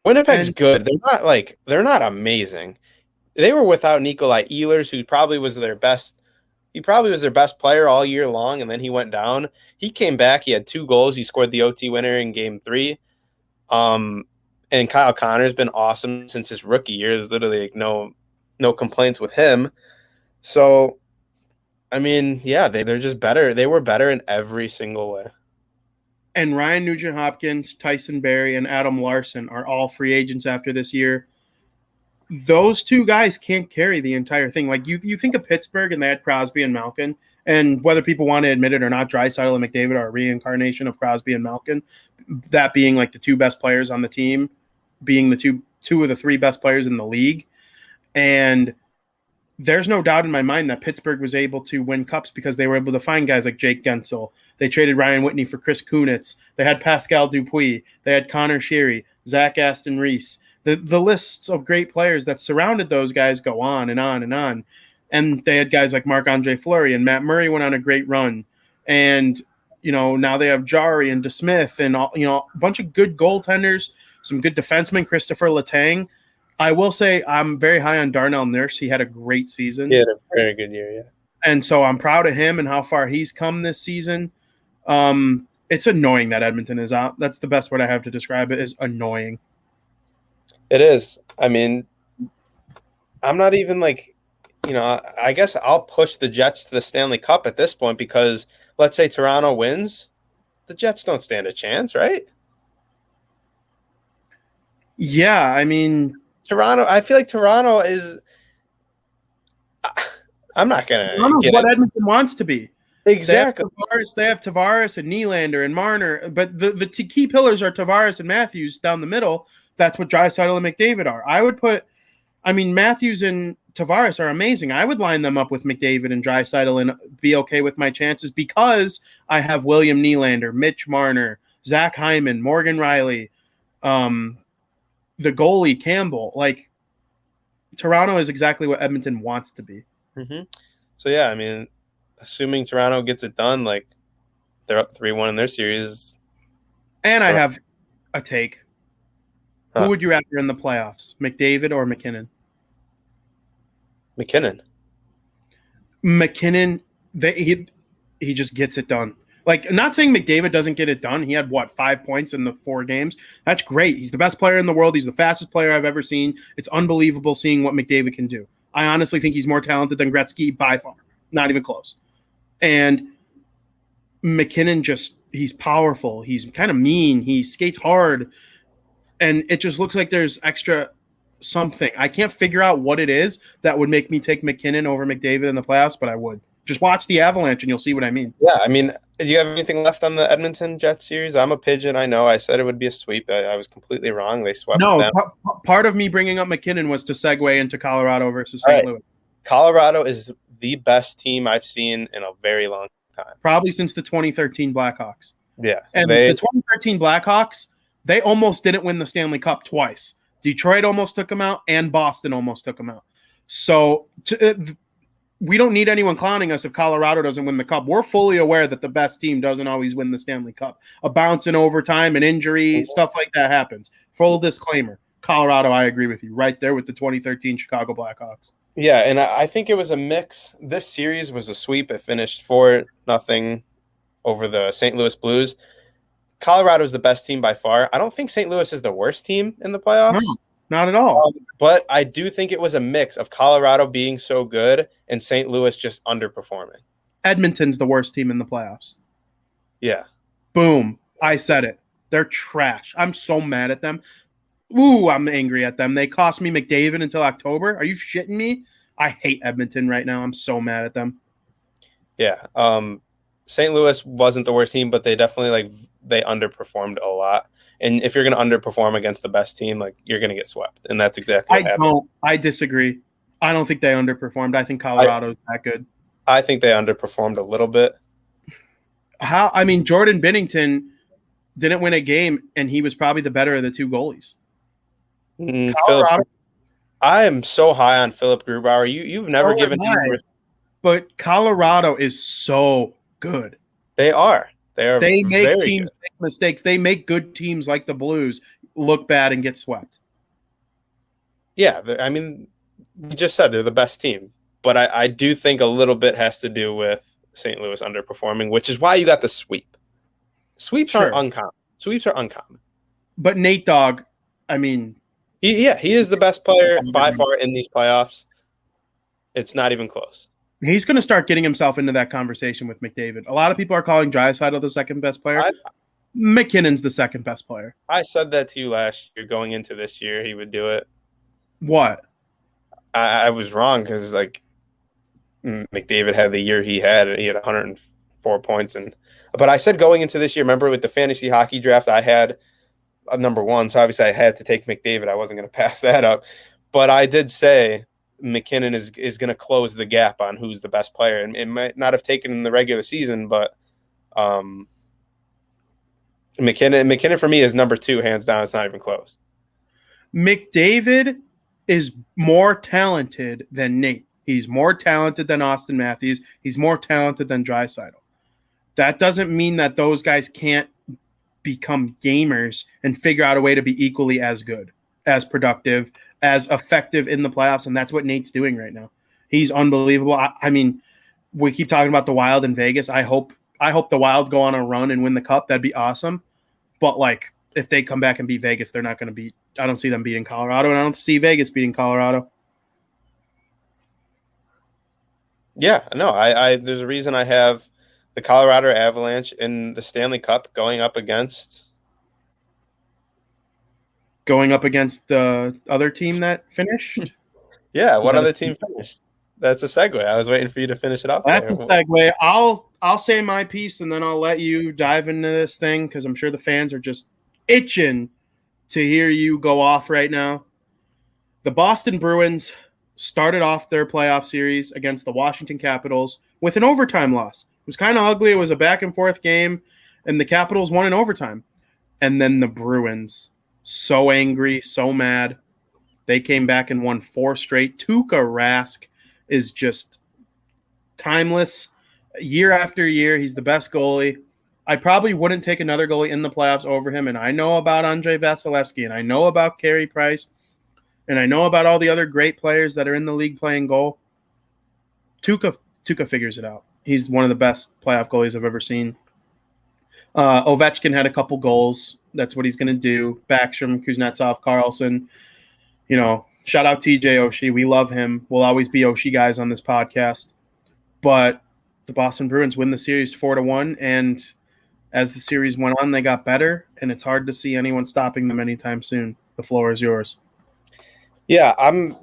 Speaker 3: Winnipeg's good. They're not amazing. They were without Nikolai Ehlers, who probably was their best. He probably was their best player all year long, and then he went down. He came back. He had 2 goals. He scored the OT winner in Game 3. And Kyle Connor's been awesome since his rookie year. There's literally like no complaints with him. So, I mean, yeah, they're just better. They were better in every single way.
Speaker 2: And Ryan Nugent-Hopkins, Tyson Barrie, and Adam Larson are all free agents after this year. Those 2 guys can't carry the entire thing. Like you think of Pittsburgh and they had Crosby and Malkin, and whether people want to admit it or not, Draisaitl and McDavid are a reincarnation of Crosby and Malkin. That being like the 2 best players on the team, being the two of the 3 best players in the league. And there's no doubt in my mind that Pittsburgh was able to win cups because they were able to find guys like Jake Gensel. They traded Ryan Whitney for Chris Kunitz. They had Pascal Dupuis. They had Connor Sheary, Zach Aston Reese. The lists of great players that surrounded those guys go on and on and on. And they had guys like Marc-Andre Fleury, and Matt Murray went on a great run. And, now they have Jari and DeSmith and, a bunch of good goaltenders, some good defensemen, Christopher Letang. I will say I'm very high on Darnell Nurse. He had a great season.
Speaker 3: He had a very good year, yeah.
Speaker 2: And so I'm proud of him and how far he's come this season. It's annoying that Edmonton is out. That's the best word I have to describe it, is annoying.
Speaker 3: It is. I mean, I'm not even I guess I'll push the Jets to the Stanley Cup at this point, because let's say Toronto wins, the Jets don't stand a chance, right?
Speaker 2: Yeah, I mean,
Speaker 3: Toronto, I feel like Toronto is I'm not going to
Speaker 2: Toronto's what Edmonton wants to be.
Speaker 3: Exactly.
Speaker 2: They have Tavares and Nylander and Marner, but the key pillars are Tavares and Matthews down the middle. That's what Draisaitl and McDavid are. Matthews and Tavares are amazing. I would line them up with McDavid and Draisaitl and be okay with my chances, because I have William Nylander, Mitch Marner, Zach Hyman, Morgan Riley, the goalie Campbell. Like, Toronto is exactly what Edmonton wants to be.
Speaker 3: Mm-hmm. So, yeah, I mean, assuming Toronto gets it done, like, they're up 3-1 in their series.
Speaker 2: And I have a take. Who would you rather in the playoffs, McDavid or McKinnon? McKinnon, he just gets it done. Like, not saying McDavid doesn't get it done. He had, 5 points in the 4 games? That's great. He's the best player in the world. He's the fastest player I've ever seen. It's unbelievable seeing what McDavid can do. I honestly think he's more talented than Gretzky by far. Not even close. And McKinnon he's powerful. He's kind of mean. He skates hard. And it just looks like there's extra something. I can't figure out what it is that would make me take McKinnon over McDavid in the playoffs, but I would. Just watch the Avalanche and you'll see what I mean.
Speaker 3: Yeah, I mean, do you have anything left on the Edmonton Jets series? I'm a pigeon. I know. I said it would be a sweep. I was completely wrong. They swept them.
Speaker 2: Part of me bringing up McKinnon was to segue into Colorado versus St. Louis.
Speaker 3: Colorado is the best team I've seen in a very long time.
Speaker 2: Probably since the 2013 Blackhawks.
Speaker 3: Yeah.
Speaker 2: And the 2013 Blackhawks, they almost didn't win the Stanley Cup twice. Detroit almost took them out, and Boston almost took them out. So we don't need anyone clowning us if Colorado doesn't win the Cup. We're fully aware that the best team doesn't always win the Stanley Cup. A bounce in overtime, an injury, stuff like that happens. Full disclaimer. Colorado, I agree with you. Right there with the 2013 Chicago Blackhawks.
Speaker 3: Yeah, and I think it was a mix. This series was a sweep. It finished 4-0 over the St. Louis Blues. Colorado is the best team by far. I don't think St. Louis is the worst team in the playoffs.
Speaker 2: No, not at all.
Speaker 3: But I do think it was a mix of Colorado being so good and St. Louis just underperforming.
Speaker 2: Edmonton's the worst team in the playoffs.
Speaker 3: Yeah.
Speaker 2: Boom. I said it. They're trash. I'm so mad at them. Ooh, I'm angry at them. They cost me McDavid until October. Are you shitting me? I hate Edmonton right now. I'm so mad at them.
Speaker 3: Yeah. St. Louis wasn't the worst team, but they definitely they underperformed a lot. And if you're going to underperform against the best team, you're going to get swept. And that's exactly what happened.
Speaker 2: I disagree. I don't think they underperformed. I think Colorado's that good.
Speaker 3: I think they underperformed a little bit.
Speaker 2: Jordan Binnington didn't win a game, and he was probably the better of the two goalies.
Speaker 3: Colorado. I am so high on Philip Grubauer. You've never given him.
Speaker 2: But Colorado is so good.
Speaker 3: They are.
Speaker 2: They make teams make mistakes. They make good teams like the Blues look bad and get swept.
Speaker 3: Yeah, you just said they're the best team. But I do think a little bit has to do with St. Louis underperforming, which is why you got the sweep. Sweeps aren't uncommon. Sweeps are uncommon.
Speaker 2: But Nate Dogg,
Speaker 3: he is the best player by far in these playoffs. It's not even close.
Speaker 2: He's going to start getting himself into that conversation with McDavid. A lot of people are calling Draisaitl the second best player. McKinnon's the second best player.
Speaker 3: I said that to you last year. Going into this year, he would do it.
Speaker 2: What?
Speaker 3: I was wrong because McDavid had the year he had. He had 104 points, but I said going into this year. Remember with the fantasy hockey draft, I had a number one, so obviously I had to take McDavid. I wasn't going to pass that up, but I did say McKinnon is going to close the gap on who's the best player, and it might not have taken in the regular season, but McKinnon for me is number two, hands down. It's not even close.
Speaker 2: McDavid is more talented than Nate. He's more talented than Austin Matthews. He's more talented than Draisaitl. That doesn't mean that those guys can't become gamers and figure out a way to be equally as good, as productive, as effective in the playoffs, and that's what Nate's doing right now. He's unbelievable. We keep talking about the Wild in Vegas. I hope the Wild go on a run and win the Cup. That'd be awesome. But if they come back and beat Vegas, they're not going to beat. I don't see them beating Colorado, and I don't see Vegas beating Colorado.
Speaker 3: Yeah, no, I there's a reason I have the Colorado Avalanche in the Stanley Cup going up against
Speaker 2: the other team that finished.
Speaker 3: Yeah, what other team finished? That's a segue. I was waiting for you to finish it up.
Speaker 2: That's a segue. I'll say my piece, and then I'll let you dive into this thing because I'm sure the fans are just itching to hear you go off right now. The Boston Bruins started off their playoff series against the Washington Capitals with an overtime loss. It was kind of ugly. It was a back-and-forth game, and the Capitals won in overtime. And then the Bruins, so angry, so mad, they came back and won 4 straight. Tuukka Rask is just timeless. Year after year, he's the best goalie. I probably wouldn't take another goalie in the playoffs over him, and I know about Andrei Vasilevsky, and I know about Carey Price, and I know about all the other great players that are in the league playing goal. Tuukka figures it out. He's one of the best playoff goalies I've ever seen. Ovechkin had a couple goals. That's what he's going to do. Backstrom, Kuznetsov, Carlson. Shout out TJ Oshie. We love him. We'll always be Oshie guys on this podcast. But the Boston Bruins win the series 4-1, and as the series went on, they got better, and it's hard to see anyone stopping them anytime soon. The floor is yours.
Speaker 3: Yeah, I'm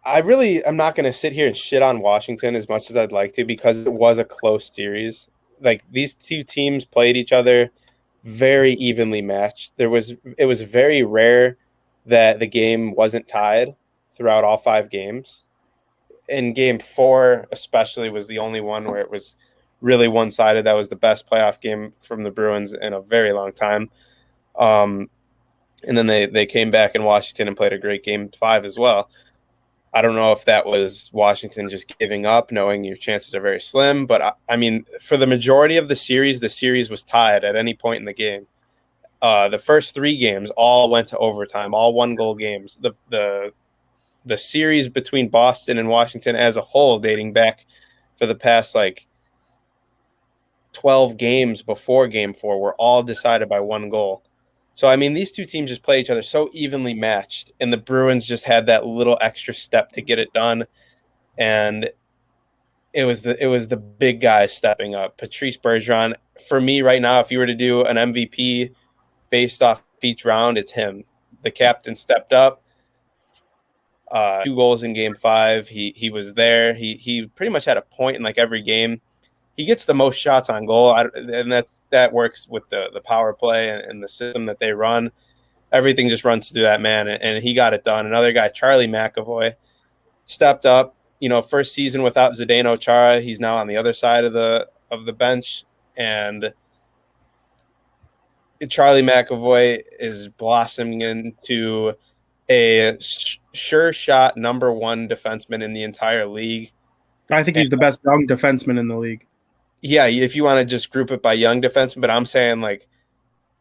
Speaker 3: not going to sit here and shit on Washington as much as I'd like to because it was a close series. These two teams played each other very evenly matched. It was very rare that the game wasn't tied throughout all 5 games. In game 4 especially was the only one where it was really one-sided. That was the best playoff game from the Bruins in a very long time. And then they came back in Washington and played a great game 5 as well. I don't know if that was Washington just giving up, knowing your chances are very slim. But, for the majority of the series was tied at any point in the game. The first 3 games all went to overtime, all 1-goal games. The series between Boston and Washington as a whole, dating back for the past 12 games before game 4, were all decided by 1 goal. So, these two teams just play each other so evenly matched, and the Bruins just had that little extra step to get it done. And it was the big guys stepping up. Patrice Bergeron, for me right now, if you were to do an MVP based off each round, it's him. The captain stepped up. 2 goals in Game 5. He was there. He pretty much had a point in like every game. He gets the most shots on goal, and that works with the power play and the system that they run. Everything just runs through that man, and he got it done. Another guy, Charlie McAvoy, stepped up. First season without Zdeno Chara, he's now on the other side of the bench, and Charlie McAvoy is blossoming into a sure shot number 1 defenseman in the entire league.
Speaker 2: I think he's the best young defenseman in the league.
Speaker 3: Yeah, if you want to just group it by young defenseman, but I'm saying like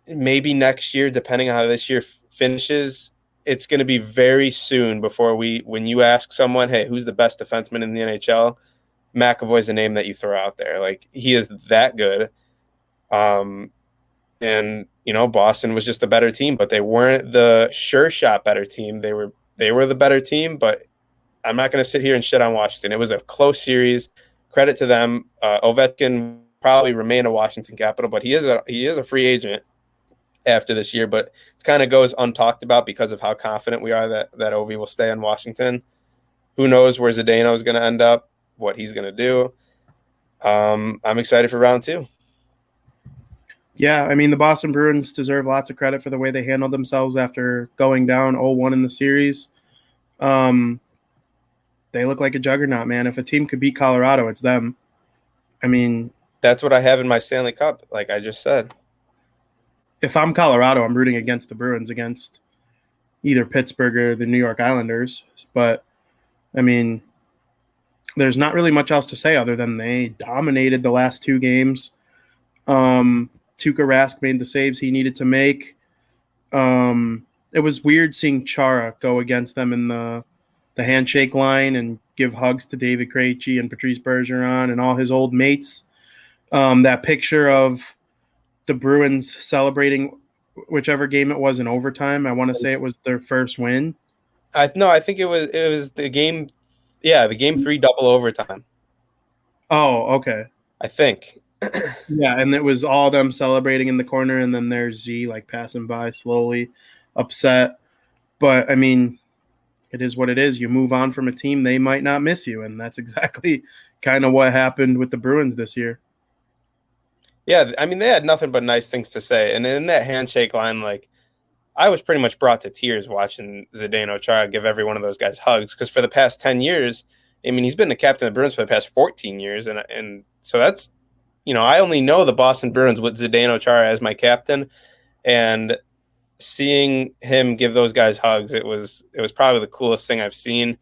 Speaker 3: maybe next year, depending on how this year finishes, it's going to be very soon before when you ask someone, hey, who's the best defenseman in the NHL, McAvoy's the name that you throw out there. Like, he is that good. And Boston was just the better team, but they weren't the sure shot better team. They were the better team, but I'm not going to sit here and shit on Washington. It was a close series. Credit to them. Ovechkin probably remain a Washington Capital, but he is a free agent after this year, but it kind of goes untalked about because of how confident we are that Ovi will stay in Washington. Who knows where Zdeno is going to end up, what he's going to do. I'm excited for round 2.
Speaker 2: Yeah, I mean, the Boston Bruins deserve lots of credit for the way they handled themselves after going down 0-1 in the series. They look like a juggernaut, man. If a team could beat Colorado, it's them. I mean,
Speaker 3: that's what I have in my Stanley Cup, like I just said.
Speaker 2: If I'm Colorado, I'm rooting against the Bruins, against either Pittsburgh or the New York Islanders. But, I mean, there's not really much else to say other than they dominated the last 2 games. Tuukka Rask made the saves he needed to make. It was weird seeing Chara go against them in the handshake line and give hugs to David Krejci and Patrice Bergeron and all his old mates. That picture of the Bruins celebrating whichever game it was in overtime. I want to say it was their first win.
Speaker 3: I think it was the game. Yeah, the game 3 double overtime.
Speaker 2: Oh, okay.
Speaker 3: I think.
Speaker 2: Yeah, and it was all them celebrating in the corner, and then there's Z like passing by slowly, upset. But I mean, it is what it is. You move on from a team, they might not miss you, and that's exactly kind of what happened with the Bruins this year.
Speaker 3: Yeah, I mean, they had nothing but nice things to say. And in that handshake line, like, I was pretty much brought to tears watching Zdeno Chara give every one of those guys hugs, because for the past 10 years, I mean, he's been the captain of the Bruins for the past 14 years. And so that's, I only know the Boston Bruins with Zdeno Chara as my captain. And seeing him give those guys hugs, it was probably the coolest thing I've seen.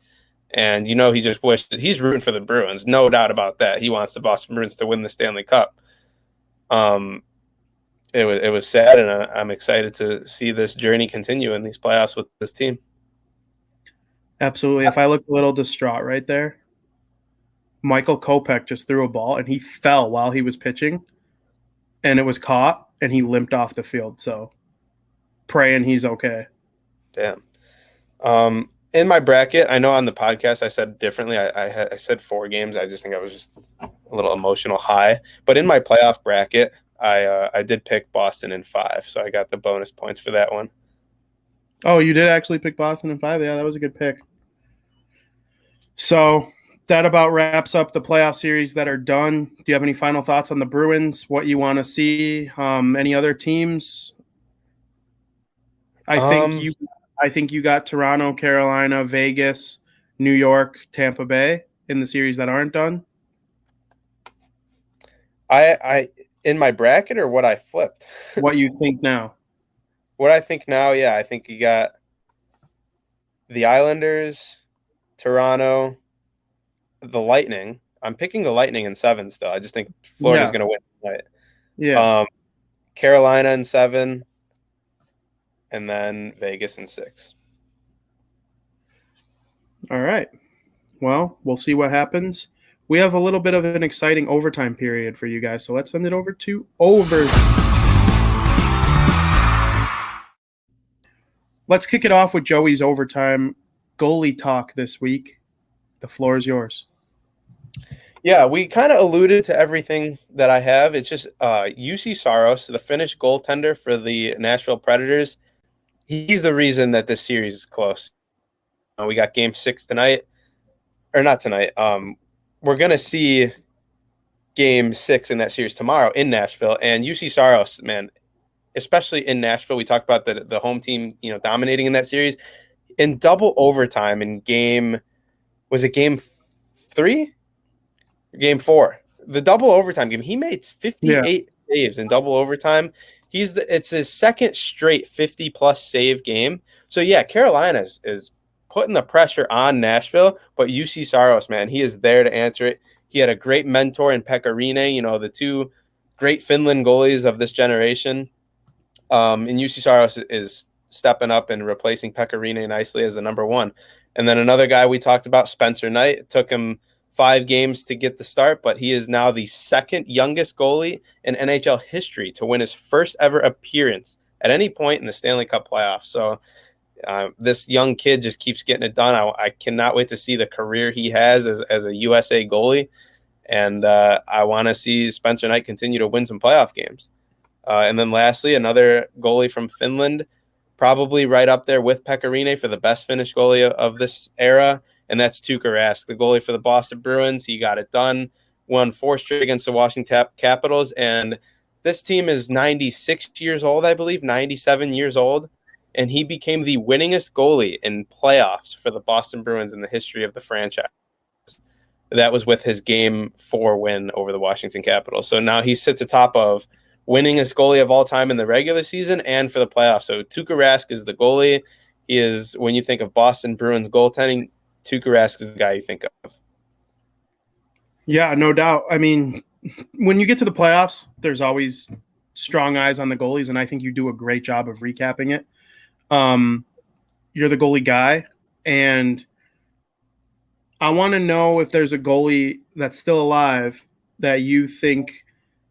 Speaker 3: And, he just wished he's rooting for the Bruins. No doubt about that. He wants the Boston Bruins to win the Stanley Cup. It was sad, and I'm excited to see this journey continue in these playoffs with this team.
Speaker 2: Absolutely. If I looked a little distraught right there, Michael Kopech just threw a ball, and he fell while he was pitching, and it was caught, and he limped off the field. So praying he's okay.
Speaker 3: Damn. In my bracket, I know on the podcast I said differently. I said 4 games. I just think I was just a little emotional high. But in my playoff bracket, I did pick Boston in 5, so I got the bonus points for that one.
Speaker 2: Oh, you did actually pick Boston in 5? Yeah, that was a good pick. So that about wraps up the playoff series that are done. Do you have any final thoughts on the Bruins, what you want to see? Any other teams? I think you got Toronto, Carolina, Vegas, New York, Tampa Bay in the series that aren't done.
Speaker 3: I in my bracket, or what I flipped?
Speaker 2: What you think now?
Speaker 3: What I think now, yeah, I think you got the Islanders, Toronto, the Lightning. I'm picking the Lightning in 7 still. I just think Florida's going to win tonight.
Speaker 2: Yeah.
Speaker 3: Carolina in 7, and then Vegas in 6.
Speaker 2: All right. Well, we'll see what happens. We have a little bit of an exciting overtime period for you guys, so let's send it over to overtime. Let's kick it off with Joey's overtime goalie talk this week. The floor is yours.
Speaker 3: Yeah, we kind of alluded to everything that I have. It's just UC Saros, the Finnish goaltender for the Nashville Predators. He's the reason that this series is close. We got Game 6 tonight, or not tonight. We're gonna see Game 6 in that series tomorrow in Nashville, and UC Saros, man, especially in Nashville. We talked about the home team, dominating in that series. In double overtime in Game 3? Game 4. The double overtime game, he made 58 saves in double overtime. It's his second straight 50-plus save game. So, yeah, Carolina is putting the pressure on Nashville, but UC Saros, man, he is there to answer it. He had a great mentor in Pekka Rinne, the two great Finland goalies of this generation. And UC Saros is stepping up and replacing Pekka Rinne nicely as the number one. And then another guy we talked about, Spencer Knight. It took him 5 games to get the start, but he is now the second youngest goalie in NHL history to win his first ever appearance at any point in the Stanley Cup playoffs. So this young kid just keeps getting it done. I cannot wait to see the career he has as a USA goalie. And I want to see Spencer Knight continue to win some playoff games. And then lastly, another goalie from Finland, probably right up there with Pekka Rinne for the best Finnish goalie of this era, and that's Tuukka Rask, the goalie for the Boston Bruins. He got it done, won 4 straight against the Washington Capitals, and this team is 96 years old, I believe, 97 years old, and he became the winningest goalie in playoffs for the Boston Bruins in the history of the franchise. That was with his Game 4 win over the Washington Capitals. So now he sits atop of winningest goalie of all time in the regular season and for the playoffs. So Tuukka Rask is the goalie. He is, when you think of Boston Bruins goaltending, Tuukka Rask is the guy you think of.
Speaker 2: Yeah, no doubt. I mean, when you get to the playoffs, there's always strong eyes on the goalies, and I think you do a great job of recapping it. You're the goalie guy, and I want to know if there's a goalie that's still alive that you think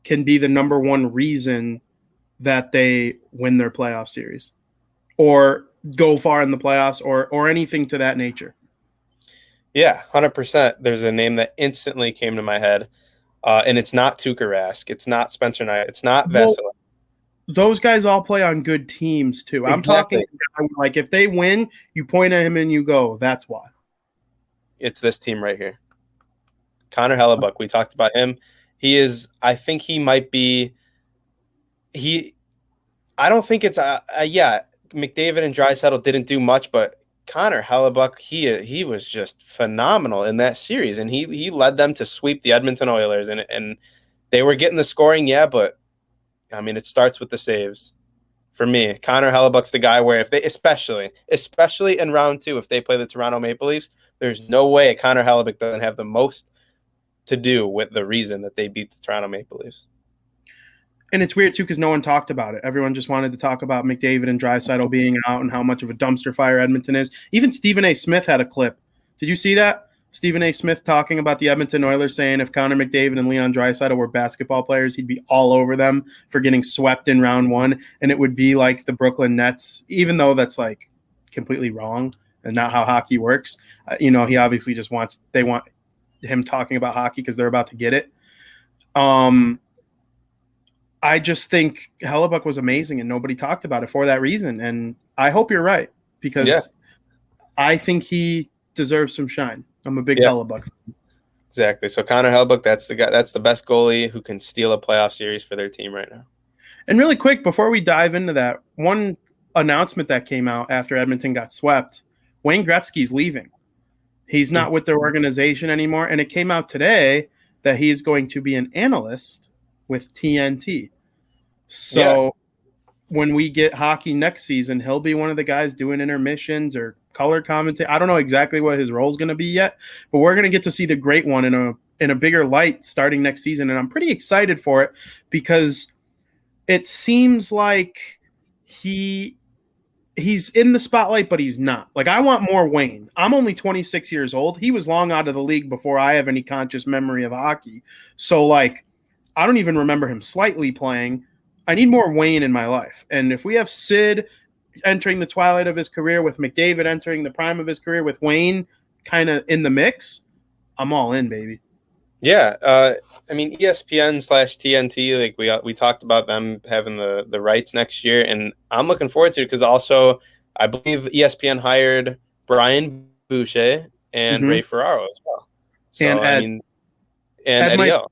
Speaker 2: can be the number one reason that they win their playoff series or go far in the playoffs or anything to that nature.
Speaker 3: Yeah, 100%. There's a name that instantly came to my head, and it's not Tuukka Rask. It's not Spencer Knight. It's not Vesely.
Speaker 2: Well, those guys all play on good teams too. I'm
Speaker 3: Exactly.
Speaker 2: talking like if they win, you point at him and you go, that's why.
Speaker 3: It's this team right here. Connor Hellebuck, we talked about him. He is, I think he might be, I don't think it's, McDavid and Draisaitl didn't do much, but Connor Hellebuck, he was just phenomenal in that series, and he led them to sweep the Edmonton Oilers, and they were getting the scoring, yeah, but, I mean, it starts with the saves. For me, Connor Hellebuck's the guy where if they, especially in round 2, if they play the Toronto Maple Leafs, there's no way Connor Hellebuck doesn't have the most to do with the reason that they beat the Toronto Maple Leafs.
Speaker 2: And it's weird, too, because no one talked about it. Everyone just wanted to talk about McDavid and Draisaitl being out and how much of a dumpster fire Edmonton is. Even Stephen A. Smith had a clip. Did you see that? Stephen A. Smith talking about the Edmonton Oilers, saying if Connor McDavid and Leon Draisaitl were basketball players, he'd be all over them for getting swept in round 1. And it would be like the Brooklyn Nets, even though that's like completely wrong and not how hockey works. He obviously just they want him talking about hockey because they're about to get it. I just think Hellebuck was amazing and nobody talked about it for that reason. And I hope you're right because I think he deserves some shine. I'm a big Hellebuck fan.
Speaker 3: Exactly. So Connor Hellebuck, that's the guy. That's the best goalie who can steal a playoff series for their team right now.
Speaker 2: And really quick, before we dive into that, one announcement that came out after Edmonton got swept, Wayne Gretzky's leaving. He's not with their organization anymore. And it came out today that he's going to be an analyst with TNT. So when we get hockey next season, he'll be one of the guys doing intermissions or color commentate. I don't know exactly what his role is going to be yet, but we're going to get to see the great one in a bigger light starting next season. And I'm pretty excited for it because it seems like he's in the spotlight, but he's not. Like, I want more Wayne. I'm only 26 years old. He was long out of the league before I have any conscious memory of hockey. So, like, I don't even remember him slightly playing. I need more Wayne in my life. And if we have Sid entering the twilight of his career with McDavid entering the prime of his career with Wayne kind of in the mix, I'm all in, baby.
Speaker 3: Yeah. I mean, ESPN/TNT, like we talked about them having the rights next year, and I'm looking forward to it because also I believe ESPN hired Brian Boucher and Ray Ferraro as well. So,
Speaker 2: and Ed.
Speaker 3: and
Speaker 2: Ed
Speaker 3: Eddie O.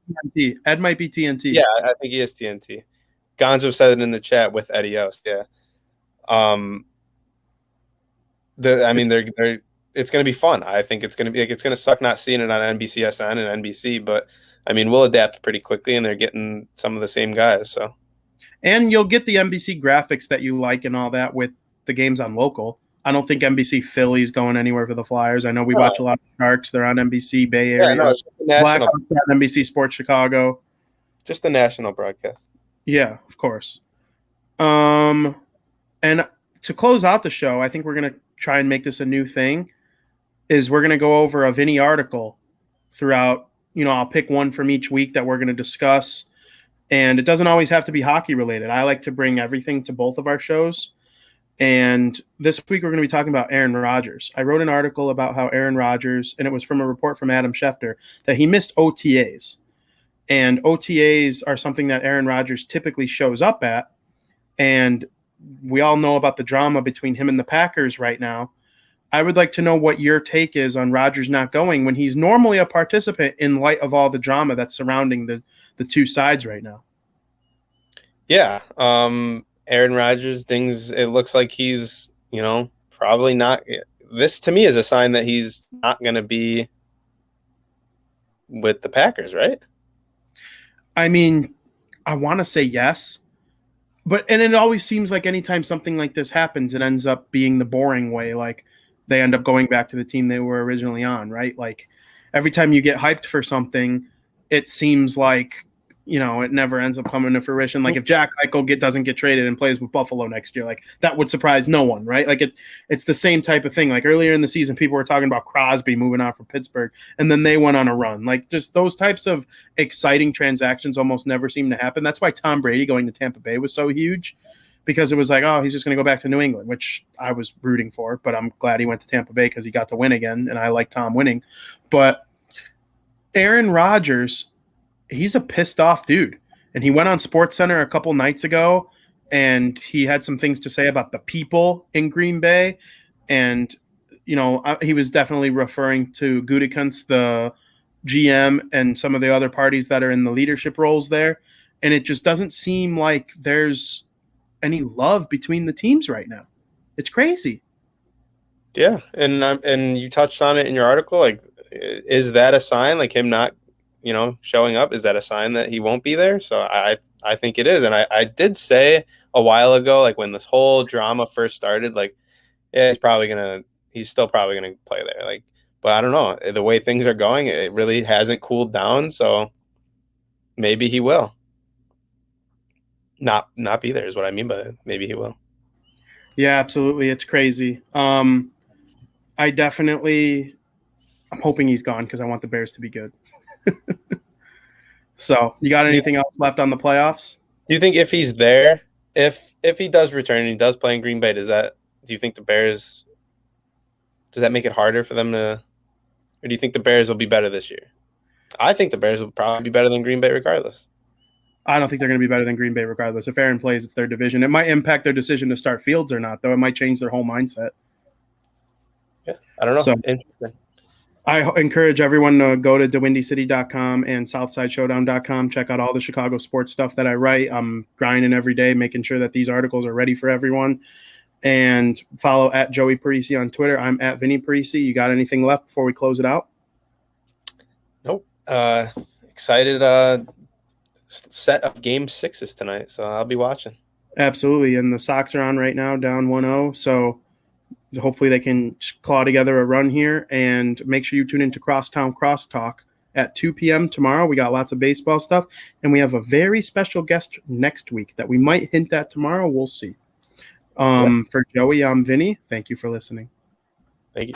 Speaker 2: Ed might be TNT.
Speaker 3: Yeah, I think he is TNT. Gonzo said it in the chat with Eddie O. Yeah. It's going to be fun. I think it's going to suck not seeing it on NBCSN and NBC, but I mean, we'll adapt pretty quickly, and they're getting some of the same guys. So,
Speaker 2: and you'll get the NBC graphics that you like and all that with the games on local. I don't think NBC Philly's going anywhere for the Flyers. I know we watch a lot of Sharks. They're on NBC Bay Area.
Speaker 3: Yeah,
Speaker 2: Blackhawks on NBC Sports Chicago.
Speaker 3: Just the national broadcast.
Speaker 2: Yeah, of course. And to close out the show, I think we're going to try and make this a new thing, is we're going to go over a Vinny article throughout. I'll pick one from each week that we're going to discuss. And it doesn't always have to be hockey related. I like to bring everything to both of our shows. And this week we're going to be talking about Aaron Rodgers. I wrote an article about how Aaron Rodgers, and it was from a report from Adam Schefter, that he missed OTAs. And OTAs are something that Aaron Rodgers typically shows up at. And we all know about the drama between him and the Packers right now. I would like to know what your take is on Rodgers not going when he's normally a participant in light of all the drama that's surrounding the two sides right now.
Speaker 3: Yeah. Aaron Rodgers, it looks like he's, probably not. This to me is a sign that he's not going to be with the Packers, right?
Speaker 2: I mean, I want to say yes. And it always seems like anytime something like this happens, it ends up being the boring way. Like, they end up going back to the team they were originally on, right? Like, every time you get hyped for something, it seems like, it never ends up coming to fruition. Like, if Jack Eichel doesn't get traded and plays with Buffalo next year, like, that would surprise no one, right? Like, it's the same type of thing. Like, earlier in the season, people were talking about Crosby moving on from Pittsburgh, and then they went on a run. Like, just those types of exciting transactions almost never seem to happen. That's why Tom Brady going to Tampa Bay was so huge, because it was like, oh, he's just going to go back to New England, which I was rooting for, but I'm glad he went to Tampa Bay because he got to win again, and I like Tom winning. But Aaron Rodgers, he's a pissed off dude. And he went on SportsCenter a couple nights ago, and he had some things to say about the people in Green Bay. And, he was definitely referring to Gutekunst, the GM, and some of the other parties that are in the leadership roles there. And it just doesn't seem like there's any love between the teams right now. It's crazy.
Speaker 3: Yeah. And you touched on it in your article. Like, is that a sign, like him not, showing up? Is that a sign that he won't be there? So I think it is. And I did say a while ago, like when this whole drama first started, like, yeah, he's still probably going to play there. Like, but I don't know, the way things are going, it really hasn't cooled down. So maybe he will not be there is what I mean by it. Maybe he will.
Speaker 2: Yeah, absolutely. It's crazy. I'm hoping he's gone because I want the Bears to be good. So, you got anything else left on the playoffs?
Speaker 3: Do you think if he's there, if he does return and he does play in Green Bay, do you think the Bears, does that make it harder for them to, or do you think the Bears will be better this year? I think the Bears will probably be better than Green Bay regardless.
Speaker 2: I don't think they're going to be better than Green Bay regardless. If Aaron plays, it's their division. It might impact their decision to start Fields or not, though. It might change their whole mindset.
Speaker 3: Yeah, I don't know.
Speaker 2: So,
Speaker 3: interesting.
Speaker 2: I encourage everyone to go to DeWindyCity.com and SouthsideShowdown.com. Check out all the Chicago sports stuff that I write. I'm grinding every day, making sure that these articles are ready for everyone. And follow at Joey Parisi on Twitter. I'm at Vinny Parisi. You got anything left before we close it out?
Speaker 3: Nope. Excited set of game 6s tonight, so I'll be watching.
Speaker 2: Absolutely. And the Sox are on right now, down 1-0. So hopefully they can claw together a run here, and make sure you tune into Crosstown Crosstalk at 2 p.m. tomorrow. We got lots of baseball stuff, and we have a very special guest next week that we might hint at tomorrow. We'll see. For Joey, I'm Vinny. Thank you for listening.
Speaker 3: Thank you.